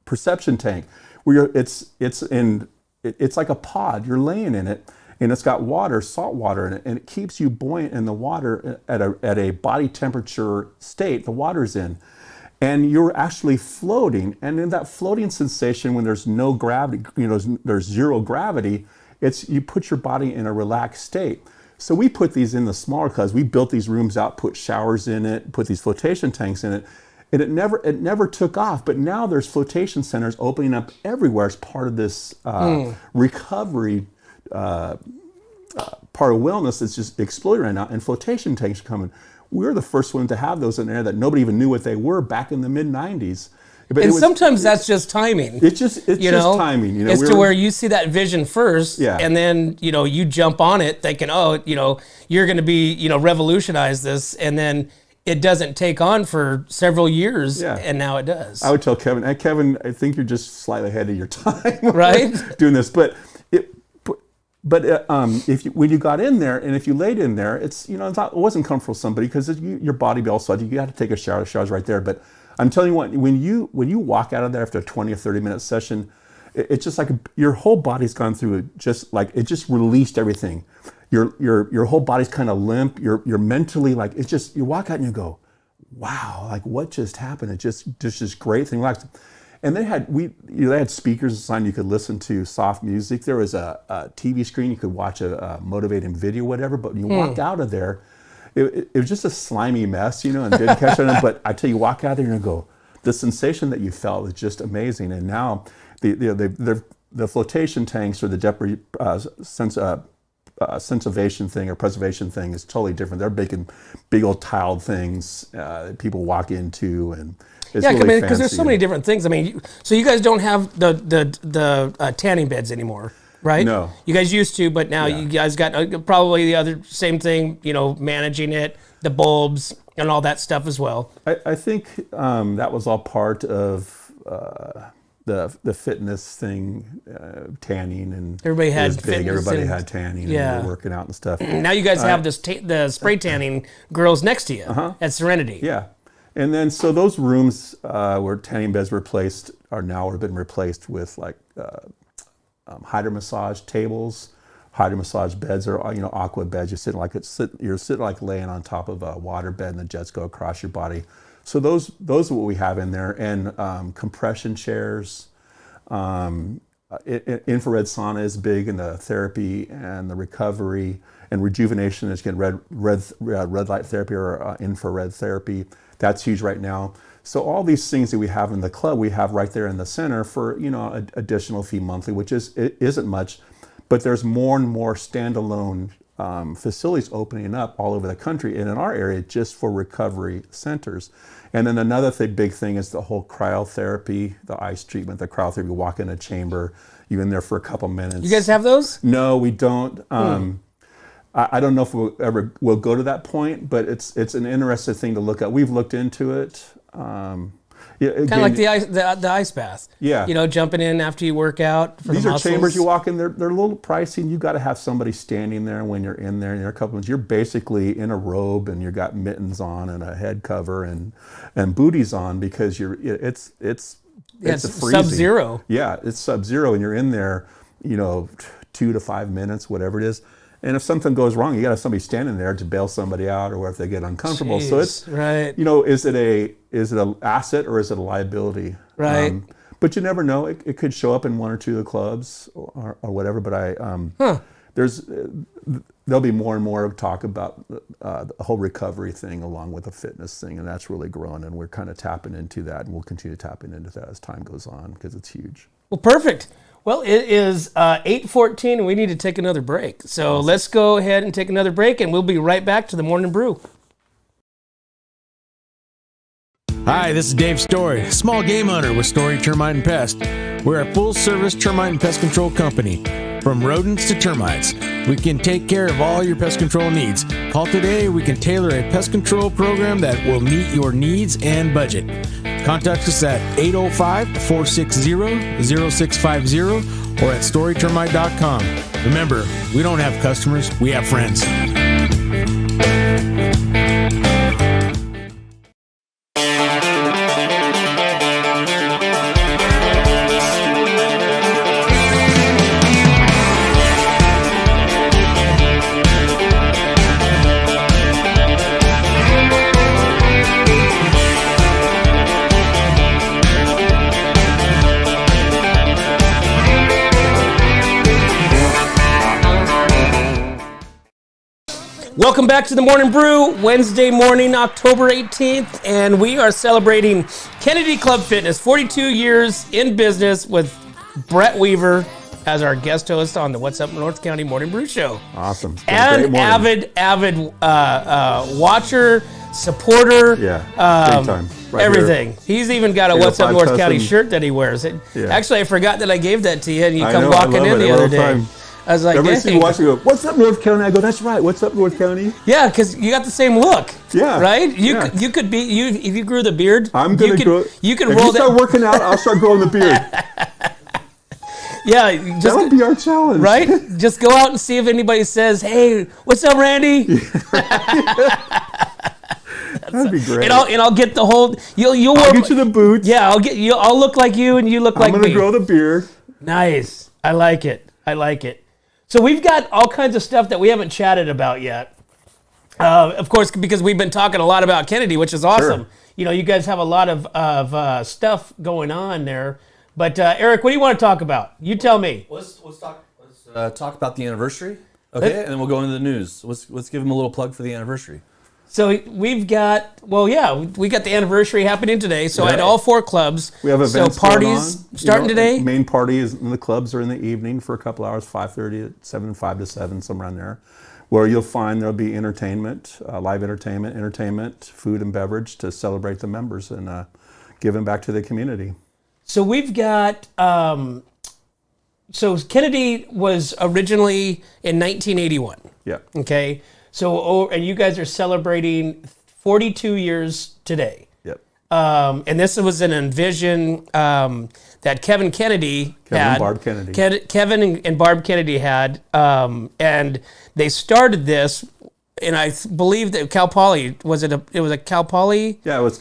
perception tank, where it's like a pod. You're laying in it, and it's got salt water in it, and it keeps you buoyant in the water at a body temperature state. The water's in, and you're actually floating. And in that floating sensation, when there's no gravity, there's zero gravity. You put your body in a relaxed state. So we put these in the smaller because we built these rooms out, put showers in it, put these flotation tanks in it. And it never took off, but now there's flotation centers opening up everywhere as part of this recovery part of wellness that's just exploding right now. And flotation tanks are coming. We're the first one to have those in there that nobody even knew what they were back in the mid-90s. But And sometimes that's just timing. It's just timing. It's to where you see that vision first, Yeah. and then you jump on it thinking, you're going to be revolutionize this, and then it doesn't take on for several years, and now it does. I would tell Kevin, I think you're just slightly ahead of your time, Right? Doing this, but when you got in there, and if you laid in there, it wasn't comfortable for somebody because your body all sweaty. You had to take a shower. The shower's right there. But I'm telling you what, when you walk out of there after a 20 or 30 minute session, it's just like your whole body's gone through it. It just released everything. Your whole body's kind of limp. You're mentally you walk out and you go, wow, like what just happened? It just this great thing. Like, and they had speakers inside you could listen to soft music. There was a TV screen you could watch a motivating video, whatever. But when you walked out of there, it was just a slimy mess, and didn't catch on it. But I tell you, walk out there and go, the sensation that you felt was just amazing. And now the flotation tanks or the debris sensivation thing or preservation thing is totally different. They're making big old tiled things that people walk into, and it's really because there's so many different things. I mean, so you guys don't have the tanning beds anymore, right? No. You guys used to, but now you guys got probably the other same thing, managing it, the bulbs and all that stuff as well. I think that was all part of the fitness thing, tanning, and everybody had it was big. Everybody and, had tanning, and they were working out and stuff. Now you guys have the spray tanning girls next to you at Serenity. Yeah, and then so those rooms where tanning beds were placed have been replaced with like hydro massage tables, hydro massage beds, or aqua beds. You're sitting like laying on top of a water bed, and the jets go across your body. So those are what we have in there, and compression chairs. Infrared sauna is big in the therapy and the recovery, and rejuvenation is getting red light therapy or infrared therapy. That's huge right now. So all these things that we have in the club, we have right there in the center for additional fee monthly, which isn't much, but there's more and more standalone facilities opening up all over the country and in our area just for recovery centers. And then another big thing is the whole cryotherapy, the ice treatment, the cryotherapy. You walk in a chamber, you're in there for a couple minutes. You guys have those? No, we don't. I don't know if we'll go to that point, but it's an interesting thing to look at. We've looked into it. Kind of like the ice bath. Yeah. Jumping in after you work out. These are chambers you walk in. They're a little pricey, and you got to have somebody standing there when you're in there. And you're a couple minutes. You're basically in a robe, and you've got mittens on and a head cover and booties on because it's freezing. Sub-zero. Yeah, it's sub-zero, and you're in there, 2 to 5 minutes, whatever it is. And if something goes wrong, you got to have somebody standing there to bail somebody out, or if they get uncomfortable. Jeez, so it's right. Is it an asset or is it a liability? Right. But you never know. It could show up in one or two of the clubs or whatever. But there'll be more and more talk about the whole recovery thing along with the fitness thing, and that's really growing. And we're kind of tapping into that, and we'll continue tapping into that as time goes on because it's huge. Well, perfect. Well, it is 8:14, and we need to take another break. So let's go ahead and take another break, and we'll be right back to the Morning Brew. Hi, this is Dave Story, small game hunter with Story Termite and Pest. We're a full-service termite and pest control company. From rodents to termites, we can take care of all your pest control needs. Call today. We can tailor a pest control program that will meet your needs and budget. Contact us at 805-460-0650 or at storytermite.com. Remember, we don't have customers, we have friends. Welcome back to the Morning Brew, Wednesday morning, October 18th, and we are celebrating Kennedy Club Fitness, 42 years in business with Brett Weaver as our guest host on the What's Up North County Morning Brew Show. Awesome. And avid watcher, supporter, big time. Right everything. here. He's even got a What's Up North County shirt that he wears. Actually, I forgot that I gave that to you, and you come walking in the other day. I was like, everybody see you watching, go, what's up, North County? I go, that's right. What's up, North County? Yeah, because you got the same look. Yeah. Right? You could be, if you grew the beard. I'm going to grow. You can if roll you start working out, I'll start growing the beard. Yeah. That would be our challenge. Right? Just go out and see if anybody says, hey, what's up, Randy? That'd be great. And I'll get the whole, I'll get you the boots. Yeah, I'll look like you and you look like me. I'm going to grow the beard. Nice. I like it. So we've got all kinds of stuff that we haven't chatted about yet. Of course, because we've been talking a lot about Kennedy, which is awesome. Sure. You know, you guys have a lot of stuff going on there. But Eric, what do you want to talk about? You tell me. Let's talk about the anniversary. Okay, and then we'll go into the news. Let's give them a little plug for the anniversary. So we've got, we got the anniversary happening today. So at all 4 clubs. We have events parties going on. starting today. Main party is in the clubs are in the evening for a couple hours, 5:30 to 7, 5 to 7, somewhere around there, where you'll find there'll be entertainment, live entertainment, food and beverage to celebrate the members and giving back to the community. So we've got, so Kennedy was originally in 1981. Yeah. Okay. So, and you guys are celebrating 42 years today. Yep. And this was an envision that Kevin Kennedy had. Barb Kennedy. Kevin and Barb Kennedy had. And they started this, and I believe that Cal Poly, it was a Cal Poly? Yeah, it was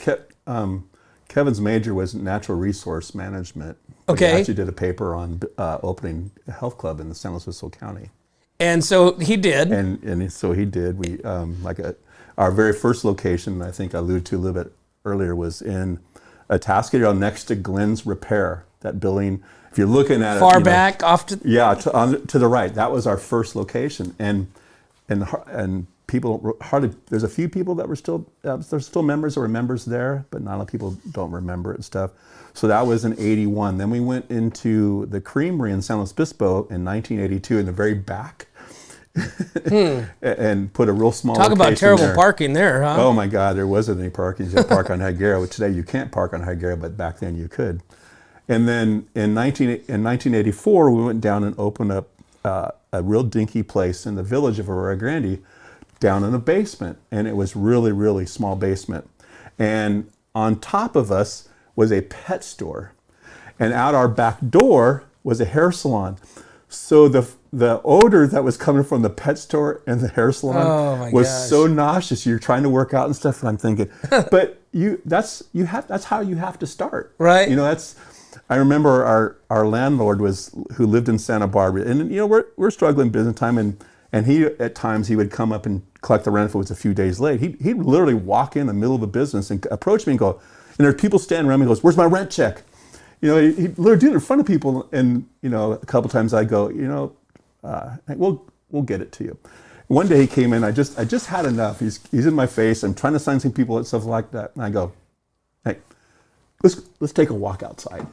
Kevin's major was natural resource management. Okay. He actually did a paper on opening a health club in the San Luis Obispo County. And so he did. And so he did. We our very first location, I think I alluded to a little bit earlier, was in Atascadero next to Glenn's Repair. That building, if you're looking at far back off to to the right. That was our first location, and people hardly. There's a few people that were still there's still members that were members there, but not a lot of people don't remember it and stuff. So that was in 81. Then we went into the Creamery in San Luis Obispo in 1982 in the very back. And put a real small Talk about terrible there. parking there, huh? Oh my God, there wasn't any parking. You could park on Higuera. Today you can't park on Higuera, but back then you could. And then in 1984, we went down and opened up a real dinky place in the village of Aurora Grande, down in a basement, and it was really, really small basement. And on top of us was a pet store, and out our back door was a hair salon. So the odor that was coming from the pet store and the hair salon was so nauseous. You're trying to work out and stuff, and I'm thinking, but that's how you have to start, right? You know, I remember our landlord who lived in Santa Barbara, and you know we're struggling business time, and he at times he would come up and collect the rent if it was a few days late. He'd literally walk in the middle of the business and approach me and go, and there's people standing around me and goes, "Where's my rent check?" You know, he literally did it in front of people, and you know, a couple times I go, you know, we'll get it to you. One day he came in, I just had enough. He's in my face. I'm trying to sign some people and stuff like that, and I go, "Hey, let's take a walk outside."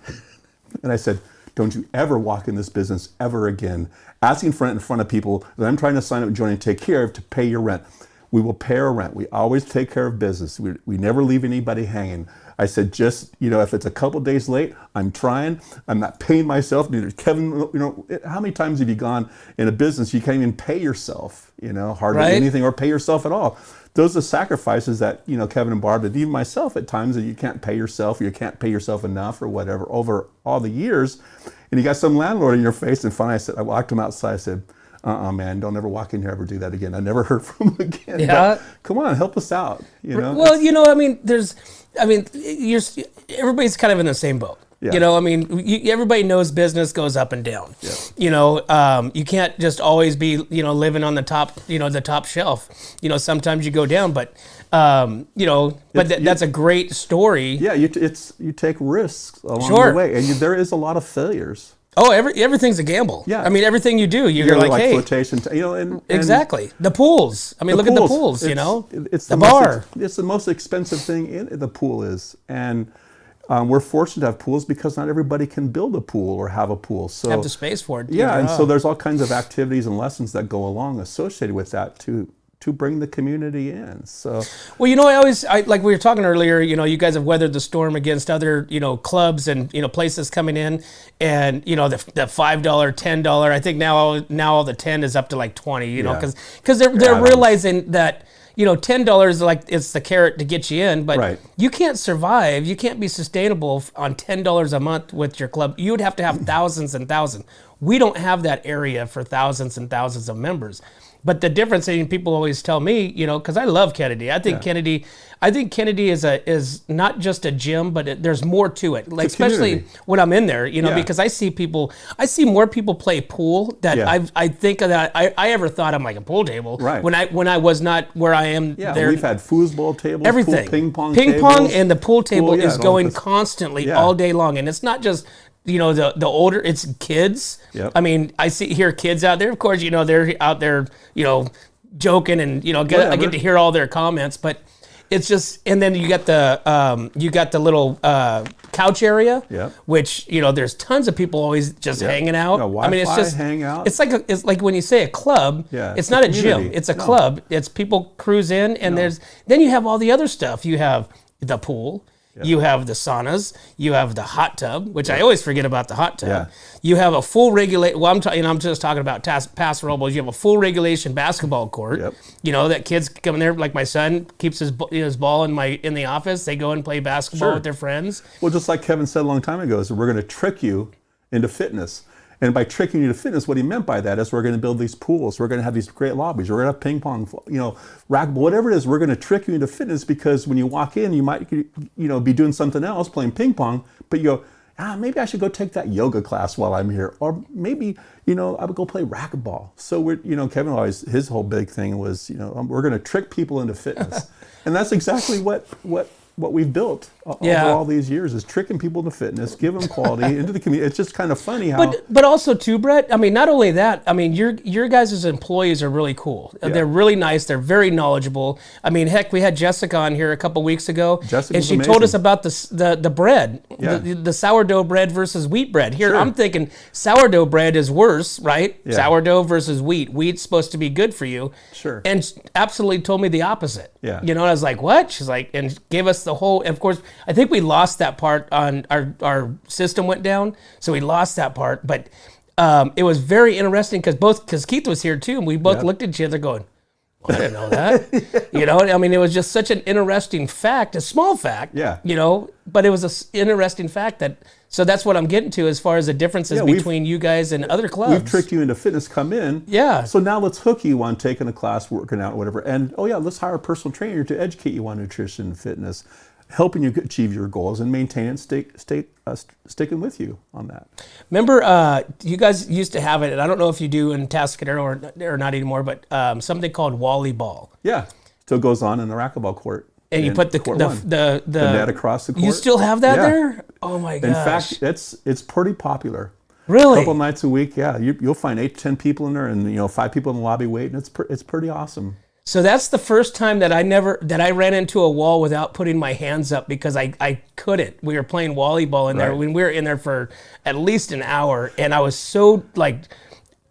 And I said, "Don't you ever walk in this business ever again, asking for rent in front of people that I'm trying to sign up, join, and take care of to pay your rent. We will pay our rent. We always take care of business. We never leave anybody hanging." I said, just, you know, if it's a couple days late, I'm trying. I'm not paying myself. Neither Kevin, you know, how many times have you gone in a business you can't even pay yourself, you know, hardly anything, or pay yourself at all? Those are sacrifices that, you know, Kevin and Barb did, even myself at times, that you can't pay yourself, or you can't pay yourself enough or whatever over all the years. And you got some landlord in your face, and finally I walked him outside, I said, man, don't ever walk in here, ever do that again. I never heard from him again. Yeah. But come on, help us out, you know? Well, you know, I mean, everybody's kind of in the same boat. Yeah. You know, I mean, everybody knows business goes up and down. Yeah. You know, you can't just always be, you know, living on the top shelf. You know, sometimes you go down, but, you know, that's a great story. Yeah, you take risks along Sure. the way, and there is a lot of failures. Oh, everything's a gamble. Yeah. I mean, everything you do, you're like, hey. Flotation, you know, and Exactly. The pools. I mean, look at the pools, you know. It's the bar. It's the most expensive thing in the pool is. And we're fortunate to have pools because not everybody can build a pool or have a pool. So Have the space for it. Yeah, and so there's all kinds of activities and lessons that go along associated with that to bring the community in. So, well, you know, I like we were talking earlier, you know, you guys have weathered the storm against other, you know, clubs and, you know, places coming in, and, you know, the $5, $10, I think now the 10 is up to like 20, you know, because they're realizing that, you know, $10 like it's the carrot to get you in, but you can't survive. You can't be sustainable on $10 a month with your club. You would have to have thousands and thousands. We don't have that area for thousands and thousands of members. But the difference, and people always tell me, you know, because I love Kennedy. I think Kennedy is not just a gym, but there's more to it. Like especially when I'm in there, you know, because I see more people play pool that I think that I ever thought I'm like a pool table. Right. When I was not where I am there. We've had foosball tables, Everything. Pool, ping pong tables, and the pool table is going constantly constantly all day long, and it's not just, you know, the older, it's kids. Yep. I mean, I hear kids out there. Of course, you know, they're out there, you know, joking, and you know, I get to hear all their comments. But it's just, and then you got the little couch area, which, you know, there's tons of people always just hanging out. No, I mean, it's just hang out. It's like when you say a club, it's not a gym. It's a club. It's people cruise in, and then you have all the other stuff. You have the pool. You have the saunas. You have the hot tub, which I always forget about the hot tub. You have a full regulation. Well, I'm just talking about pass robles. You have a full regulation basketball court. You know that kids come in there. Like my son keeps his ball in the office. They go and play basketball with their friends. Well, just like Kevin said a long time ago, is we're going to trick you into fitness. And by tricking you to fitness, what he meant by that is we're going to build these pools. We're going to have these great lobbies. We're going to have ping pong, you know, racquetball, whatever it is. We're going to trick you into fitness because when you walk in, you might, you know, be doing something else, playing ping pong, but you go, maybe I should go take that yoga class while I'm here. Or maybe, you know, I would go play racquetball. So we're, you know, Kevin always, his whole big thing was, you know, we're going to trick people into fitness. And that's exactly what we've built over all these years is tricking people into fitness, give them quality into the community. It's just kind of funny how. But also too, Brett. I mean, not only that. I mean, your guys' employees are really cool. They're really nice. They're very knowledgeable. I mean, heck, we had Jessica on here a couple weeks ago, and she told us about the bread, the sourdough bread versus wheat bread. Here, I'm thinking sourdough bread is worse, right? Sourdough versus wheat. Wheat's supposed to be good for you. Sure. And absolutely told me the opposite. Yeah. You know, and I was like, what? She's like, and gave us the whole. And of course, I think we lost that part on our system went down, so we lost that part. But it was very interesting because Keith was here too, and we both looked at each other going, well, I didn't know that. You know, I mean, it was just such an interesting fact, a small fact. You know, but it was an interesting fact that. So that's what I'm getting to as far as the differences between you guys and other clubs. We've tricked you into fitness, come in. So now let's hook you on taking a class, working out, whatever. And let's hire a personal trainer to educate you on nutrition and fitness, helping you achieve your goals and maintain it, sticking with you on that. Remember, you guys used to have it, and I don't know if you do in Atascadero or not anymore, but something called Wally Ball. Yeah, still goes on in the racquetball court. And you put the net across the court. You still have that there? Oh my gosh! In fact, it's pretty popular. Really? A couple nights a week, you'll find 8 to 10 people in there, and 5 people in the lobby waiting. It's pretty awesome. So that's the first time that I ran into a wall without putting my hands up because I couldn't. We were playing volleyball in there when we were in there for at least an hour, and I was so like,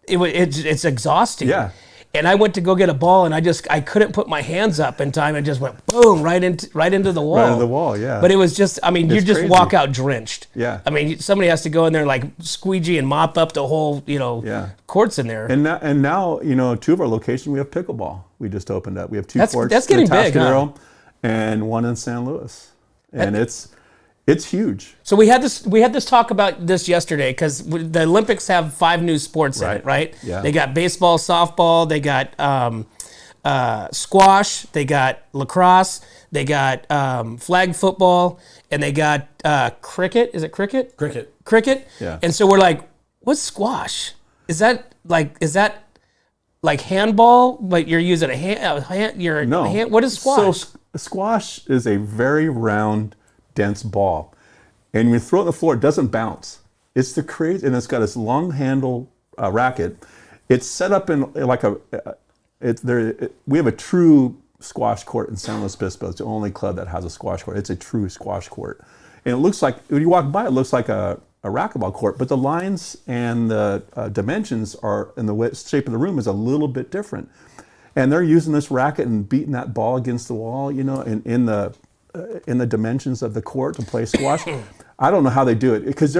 it's exhausting. Yeah. And I went to go get a ball, and I couldn't put my hands up in time, and just went boom right into the wall. Right into the wall, yeah. But it was just, I mean, you just crazy. walk out drenched. Yeah. I mean, somebody has to go in there like squeegee and mop up the whole, courts in there. And now, 2 of our locations we have pickleball. We just opened up. We have 2 courts. That's getting in big, huh? And 1 in San Luis, and it's huge. So we had this talk about this yesterday because the Olympics have 5 new sports in it, right? Yeah. They got baseball, softball, they got squash, they got lacrosse, they got flag football, and they got cricket. Is it cricket? Cricket. Yeah. And so we're like, what's squash? Is that like handball? Like you're using a hand? No. What is squash? So squash is a very round, dense ball, and when you throw it on the floor, it doesn't bounce. It's the crazy, and it's got this long handle racket. It's set up in like we have a true squash court in San Luis Obispo. It's the only club that has a squash court. It's a true squash court, and it looks like when you walk by, it looks like a racquetball court, but the lines and the dimensions are, and the shape of the room is a little bit different. And they're using this racket and beating that ball against the wall, in the dimensions of the court to play squash. I don't know how they do it because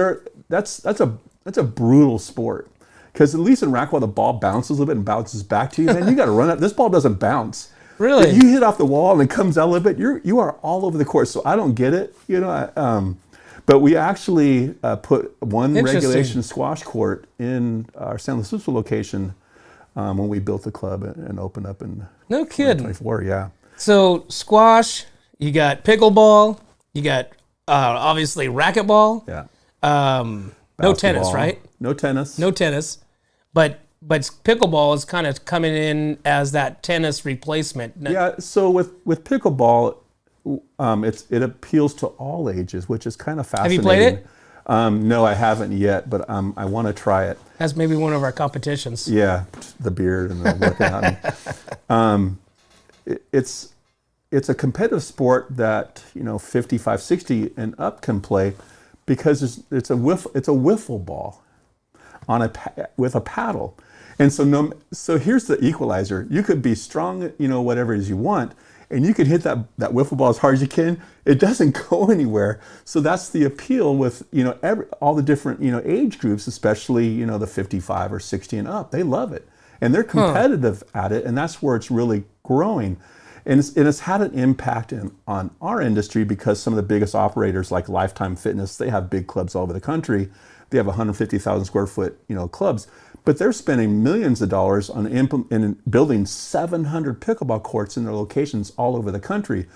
that's a brutal sport. Because at least in racquetball, the ball bounces a little bit and bounces back to you. Man, you got to run up. This ball doesn't bounce. Really? If you hit off the wall and it comes out a little bit, you are all over the court. So I don't get it, But we actually put one regulation squash court in our San Luis Obispo location when we built the club and opened up in No kidding. 2024. Yeah. So squash, you got pickleball, you got obviously racquetball. Yeah. No tennis, Basketball. right? No tennis. No tennis, but pickleball is kind of coming in as that tennis replacement. Yeah. So with pickleball, it appeals to all ages, which is kind of Have fascinating. you played it? No, I haven't yet, but I want to try it. That's maybe one of our competitions. Yeah, the beard and the working out. It's a competitive sport that 55, 60 and up can play because it's a wiffle ball with a paddle, and so here's the equalizer. You could be strong, whatever it is you want, and you can hit that wiffle ball as hard as you can. It doesn't go anywhere. So that's the appeal with all the different age groups, especially the 55 or 60 and up. They love it, and they're competitive at it, and that's where it's really growing. And it's had an impact on our industry because some of the biggest operators like Lifetime Fitness, they have big clubs all over the country. They have 150,000 square foot clubs, but they're spending millions of dollars on in building 700 pickleball courts in their locations all over the country.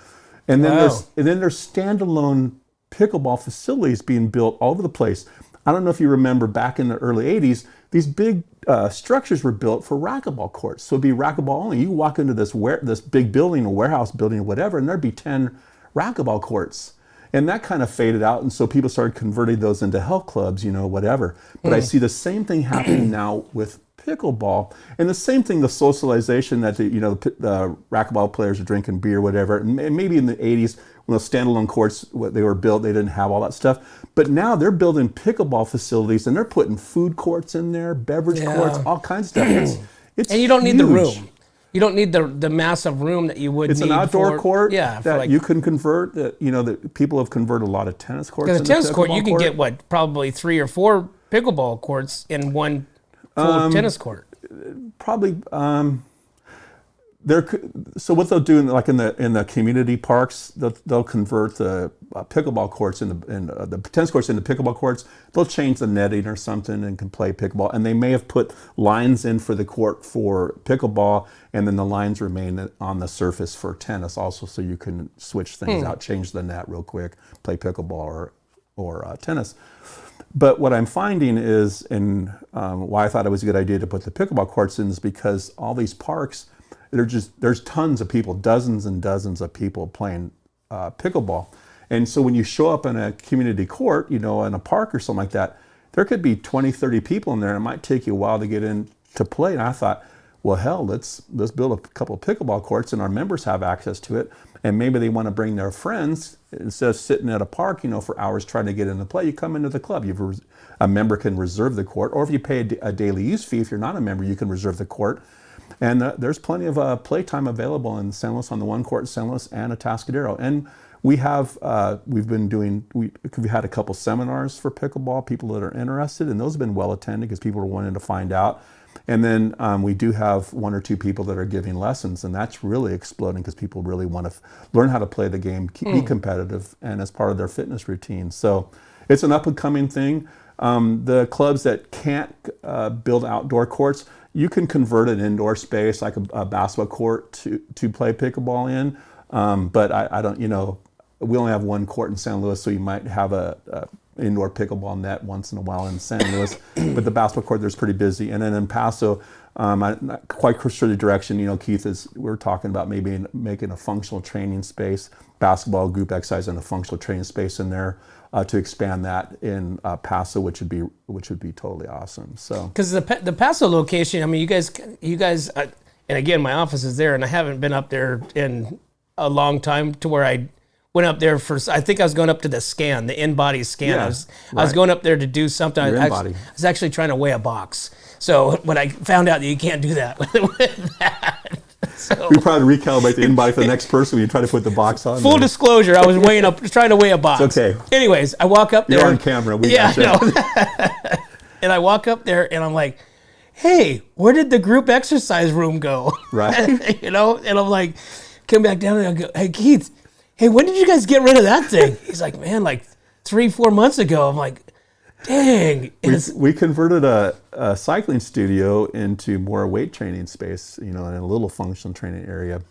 And then there's standalone pickleball facilities being built all over the place. I don't know if you remember back in the early 80s, these big structures were built for racquetball courts. So it'd be racquetball only. You walk into this big building, a warehouse building or whatever, and there'd be 10 racquetball courts. And that kind of faded out, and so people started converting those into health clubs, whatever. But I see the same thing happening now with pickleball, and the same thing, the socialization that the racquetball players are drinking beer, whatever. And maybe in the 80s, when those standalone courts, they were built, they didn't have all that stuff. But now they're building pickleball facilities, and they're putting food courts in there, beverage courts, all kinds of stuff. It's And you don't need the huge. room. You don't need the massive room that you would It's need an outdoor for, court yeah, that you can convert. That people have converted a lot of tennis courts. Because a into tennis court, you pickleball can get probably 3 or 4 pickleball courts in one full tennis court. Probably. So what they'll do in the community parks, they'll convert the pickleball courts and the tennis courts into pickleball courts. They'll change the netting or something and can play pickleball. And they may have put lines in for the court for pickleball, and then the lines remain on the surface for tennis also, so you can switch things out, change the net real quick, play pickleball or tennis. But what I'm finding is, and why I thought it was a good idea to put the pickleball courts in, is because all these parks, there's tons of people, dozens and dozens of people playing pickleball. And so when you show up in a community court, in a park or something like that, there could be 20, 30 people in there, and it might take you a while to get in to play. And I thought, well, hell, let's build a couple of pickleball courts, and our members have access to it. And maybe they want to bring their friends instead of sitting at a park, for hours trying to get in the play. You come into the club. A member can reserve the court, or if you pay a daily use fee, if you're not a member, you can reserve the court. And there's plenty of playtime available in San Luis on the one court in San Luis and Atascadero. And we have we've had a couple seminars for pickleball, people that are interested, and those have been well attended because people are wanting to find out. And then we do have 1 or 2 people that are giving lessons, and that's really exploding because people really want to learn how to play the game, be competitive, and as part of their fitness routine. So it's an up and coming thing. The clubs that can't build outdoor courts, you can convert an indoor space like a basketball court to play pickleball in. But I don't, we only have one court in San Luis, so you might have a indoor pickleball net once in a while in San Luis. But the basketball court there's pretty busy. And then in Paso, I'm not quite sure the direction, Keith, we're talking about maybe making a functional training space, basketball, group exercise, and a functional training space in there. To expand that in Paso, which would be totally awesome. So because the Paso location, I mean, you guys, and again, my office is there, and I haven't been up there in a long time to where I went up there for. I think I was going up to the in-body scan. Yeah, I was going up there to do something. I was actually trying to weigh a box. So when I found out that you can't do that with that. So, we probably recalibrate the in-body for the next person when you try to put the box on. Full disclosure, I was trying to weigh a box. It's okay. Anyways, I walk up there. You're on camera. And I walk up there and I'm like, hey, where did the group exercise room go? Right. And I'm like, come back down and I go, hey, Keith, hey, when did you guys get rid of that thing? He's like, man, like 3-4 months ago. I'm like, Dang. We converted a cycling studio into more weight training space, in a little functional training area.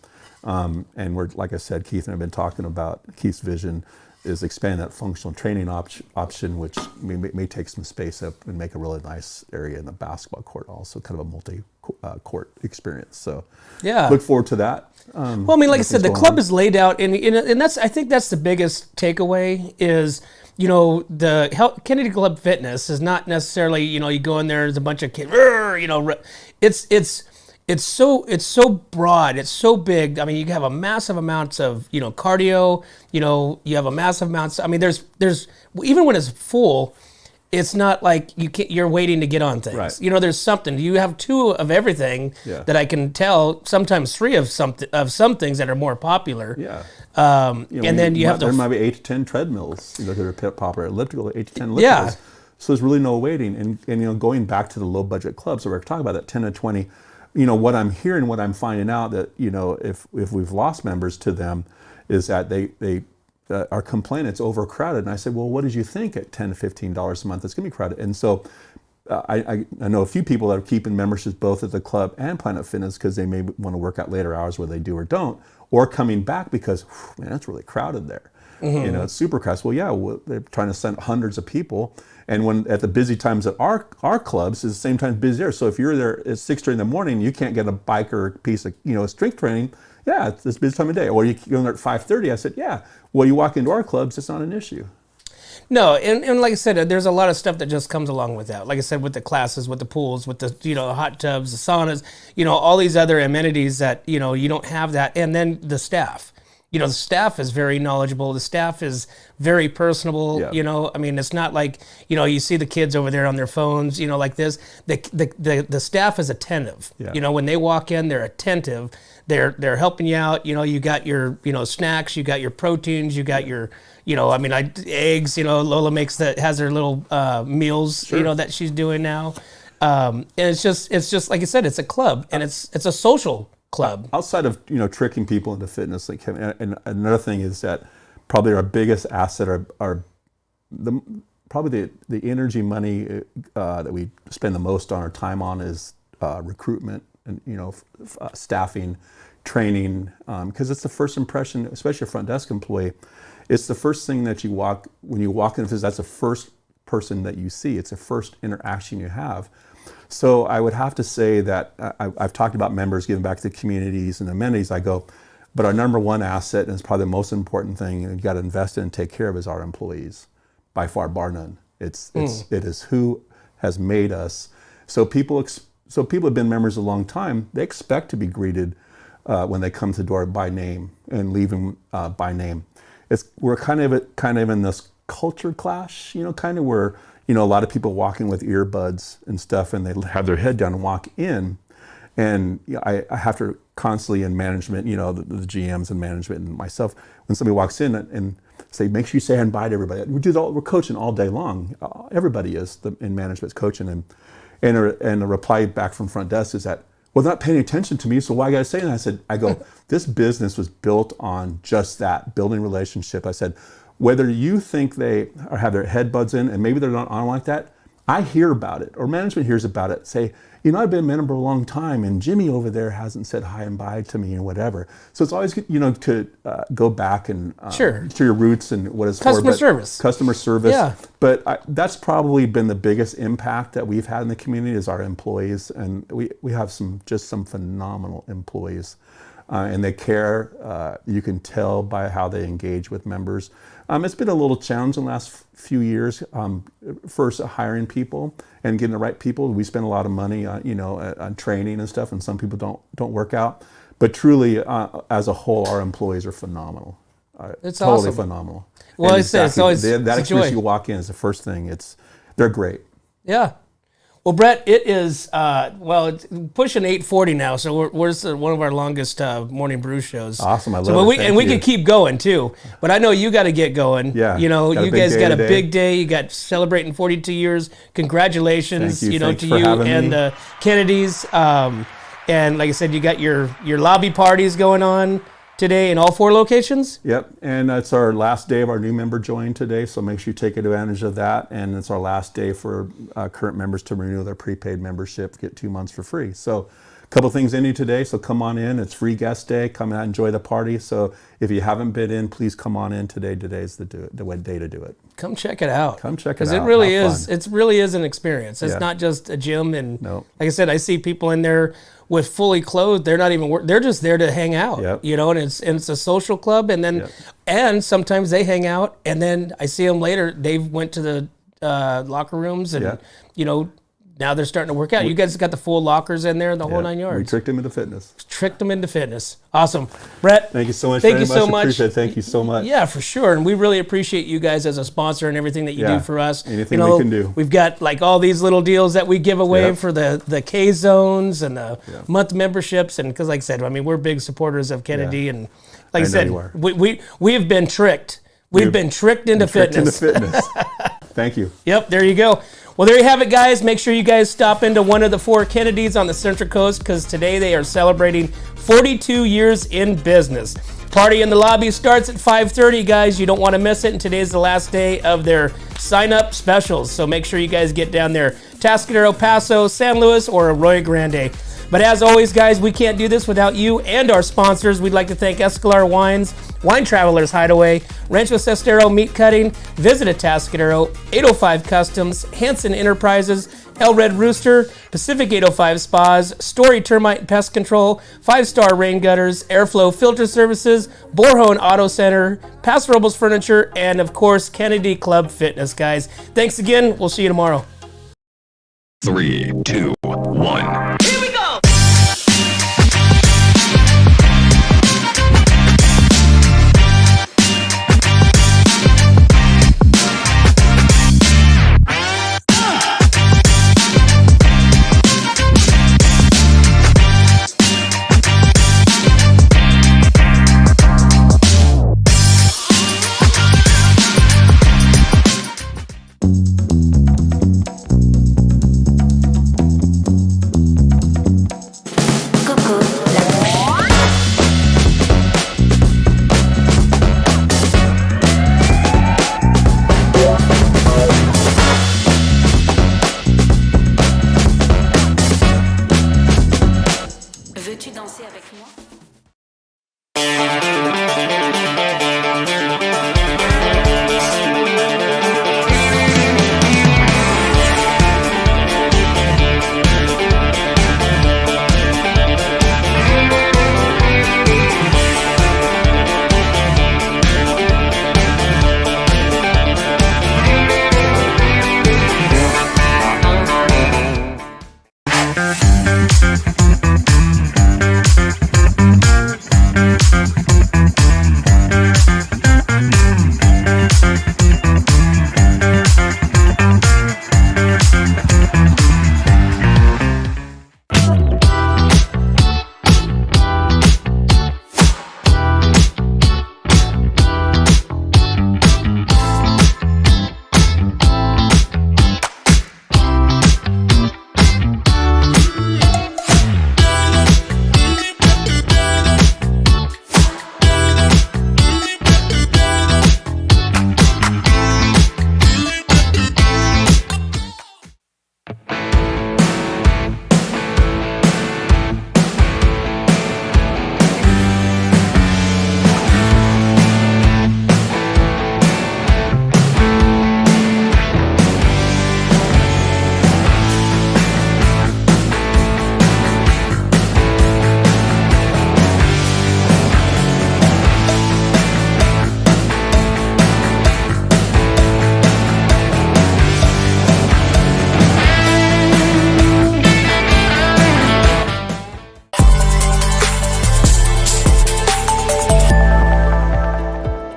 And we're, like I said, Keith and I have been talking about Keith's vision is expand that functional training option, which may take some space up and make a really nice area in the basketball court, also kind of a multi-court experience. So yeah, look forward to that. Well, I mean, like I said, the club is laid out, and I think that's the biggest takeaway is, the Kennedy Club Fitness is not necessarily, you go in there, there's a bunch of kids, it's so broad, it's so big. I mean, you have a massive amounts of, cardio, you have a massive amounts. I mean, there's even when it's full, it's not like you're waiting to get on things. Right. There's something. You have 2 of everything that I can tell. Sometimes 3 of some things that are more popular. Yeah. And then you have there might be 8 to 10 treadmills that are popular, elliptical, 8 to 10 ellipticals. Yeah. So there's really no waiting. And going back to the low budget clubs, so we're talking about that 10 to 20. What I'm hearing, what I'm finding out that if we've lost members to them, is that they are complaining it's overcrowded. And I said, well, what did you think at $10 to $15 a month? It's going to be crowded. And so I know a few people that are keeping memberships both at the club and Planet Fitness because they may want to work out later hours where they do or don't, or coming back because, man, it's really crowded there. Mm-hmm. It's super crowded. Well, yeah, they're trying to send hundreds of people. And when at the busy times at our clubs is the same time busier. So if you're there at 6:30 in the morning, you can't get a bike or a piece of strength training. Yeah, it's this busy time of day. Or you go there at 5:30. I said, yeah. Well, you walk into our clubs, it's not an issue. No, and like I said, there's a lot of stuff that just comes along with that. Like I said, with the classes, with the pools, with the hot tubs, the saunas, all these other amenities that you don't have that, and then the staff. The staff is very knowledgeable. The staff is very personable. Yeah. I mean, it's not like you see the kids over there on their phones. Like this. The staff is attentive. Yeah. When they walk in, they're attentive. They're helping you out. You got your snacks. You got your proteins. You got your eggs. Lola has her little meals. Sure. That she's doing now. And it's just like I said, it's a club and it's a social club. Outside of tricking people into fitness, like Kevin, and another thing is that probably our biggest asset are the energy money that we spend the most on our time on is recruitment and staffing, training, because it's the first impression, especially a front desk employee. It's the first thing that when you walk in, that's the first person that you see. It's the first interaction you have. So I would have to say that I've talked about members giving back to communities and amenities. But our number one asset, and it's probably the most important thing you got to invest in and take care of, is our employees, by far, bar none. It is who has made us. So people have been members a long time. They expect to be greeted when they come to the door by name and leaving by name. We're kind of in this culture clash, kind of where a lot of people walking with earbuds and stuff, and they have their head down and walk in. And I have to constantly in management, the GMs and management and myself, when somebody walks in and say, make sure you say bye to everybody. We're coaching all day long. Everybody is in management's coaching, and a reply back from front desk is that, well, they're not paying attention to me, so why I gotta say it? And I go, this business was built on just that, building relationship. I said, whether you think they have their head buds in and maybe they're not on like that, I hear about it, or management hears about it. Say, I've been a member a long time, and Jimmy over there hasn't said hi and bye to me, and whatever. So it's always good, to go back and sure. to your roots and what is customer service. Customer service. Yeah. But that's probably been the biggest impact that we've had in the community is our employees, and we have some phenomenal employees. And they care. You can tell by how they engage with members. It's been a little challenging the last few years. First, hiring people and getting the right people. We spend a lot of money, on training and stuff, and some people don't work out. But truly, as a whole, our employees are phenomenal. It's totally awesome. phenomenal. Well, And it's always that a experience joy. you walk in is the first thing. They're great. Yeah. Well, Brett, it is, it's pushing 8:40 now, so we're one of our longest morning brew shows. Awesome, I love so, it. Thank we you. could keep going, too. But I know you got to get going. Yeah. You Got a you big guys day got a today. big day. You got celebrating 42 years. Congratulations, Thank you. Thanks to for you having and me. the Kennedys. And like I said, you got your lobby parties going on. today in all 4 locations? Yep, and it's our last day of our new member join today, so make sure you take advantage of that. And it's our last day for current members to renew their prepaid membership, get 2 months for free. So a couple things in you today, so come on in. It's free guest day. Come out, enjoy the party. So if you haven't been in, please come on in today. Today's the day to do it. Come check it out. Come check it out. Because it really Have is. fun. It really is an experience. It's Yeah. not just a gym. And No. like I said, I see people in there with fully clothed. They're not even. They're just there to hang out. Yep. You know, and it's a social club. And then Yep. and sometimes they hang out, and then I see them later. They went to the locker rooms, and Yeah. you know. Now they're starting to work out. You guys got the full lockers in there, the whole 9 We yards. tricked him into fitness. Tricked them into fitness. Awesome. Brett. Thank you so much. Thank very you so much. Appreciate it. Thank you so much. Yeah, for sure. And we really appreciate you guys as a sponsor and everything that you Yeah. do for us. Anything we can do. We've got like all these little deals that we give away Yep. for the K zones and the month memberships. And because like I said, I mean, we're big supporters of Kennedy. Yeah. And like I know said, you are. we have been tricked. We've been tricked into Tricked into fitness. fitness. Thank you. Yep, there you go. Well, there you have it, guys. Make sure you guys stop into one of the 4 Kennedys on the Central Coast because today they are celebrating 42 years in business. Party in the lobby starts at 5:30, guys. You don't want to miss it, and today's the last day of their sign-up specials, so make sure you guys get down there. Atascadero, Paso, San Luis, or Arroyo Grande. But as always, guys, we can't do this without you and our sponsors. We'd like to thank Escalar Wines, Wine Travelers Hideaway, Rancho Sestero Meat Cutting, Visit Atascadero, 805 Customs, Hanson Enterprises, El Red Rooster, Pacific 805 Spas, Story Termite and Pest Control, 5-Star Rain Gutters, Airflow Filter Services, Borhone Auto Center, Paso Robles Furniture, and of course, Kennedy Club Fitness, guys. Thanks again. We'll see you tomorrow. 3, 2, 1. Veux-tu danser avec moi?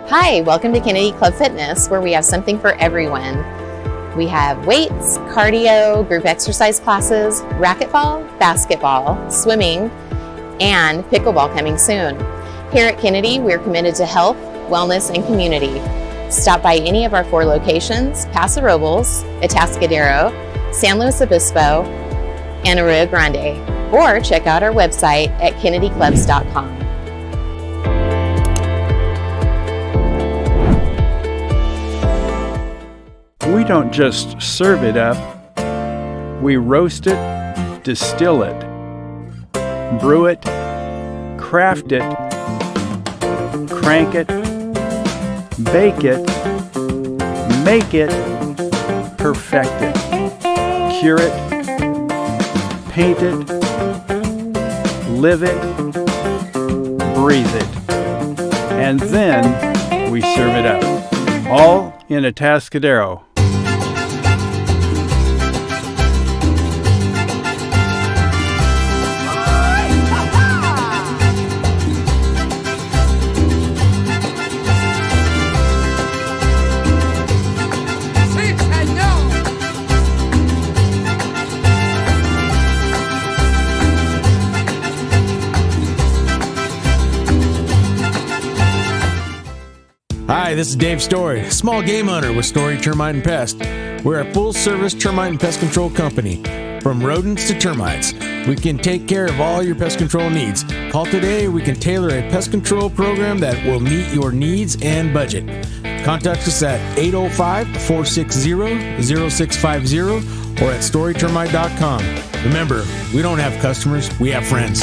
Hi, welcome to Kennedy Club Fitness, where we have something for everyone. We have weights, cardio, group exercise classes, racquetball, basketball, swimming, and pickleball coming soon. Here at Kennedy, we're committed to health, wellness, and community. Stop by any of our 4 locations, Paso Robles, Atascadero, San Luis Obispo, and Arroyo Grande, or check out our website at kennedyclubs.com. We don't just serve it up. We roast it, distill it, brew it, craft it, crank it, bake it, make it, perfect it, cure it, paint it, live it, breathe it, and then we serve it up. All in Atascadero. Hi, this is Dave Story, small game hunter with Story Termite and Pest. We're a full-service termite and pest control company. From rodents to termites, we can take care of all your pest control needs. Call today, we can tailor a pest control program that will meet your needs and budget. Contact us at 805-460-0650 or at storytermite.com. Remember, we don't have customers, we have friends.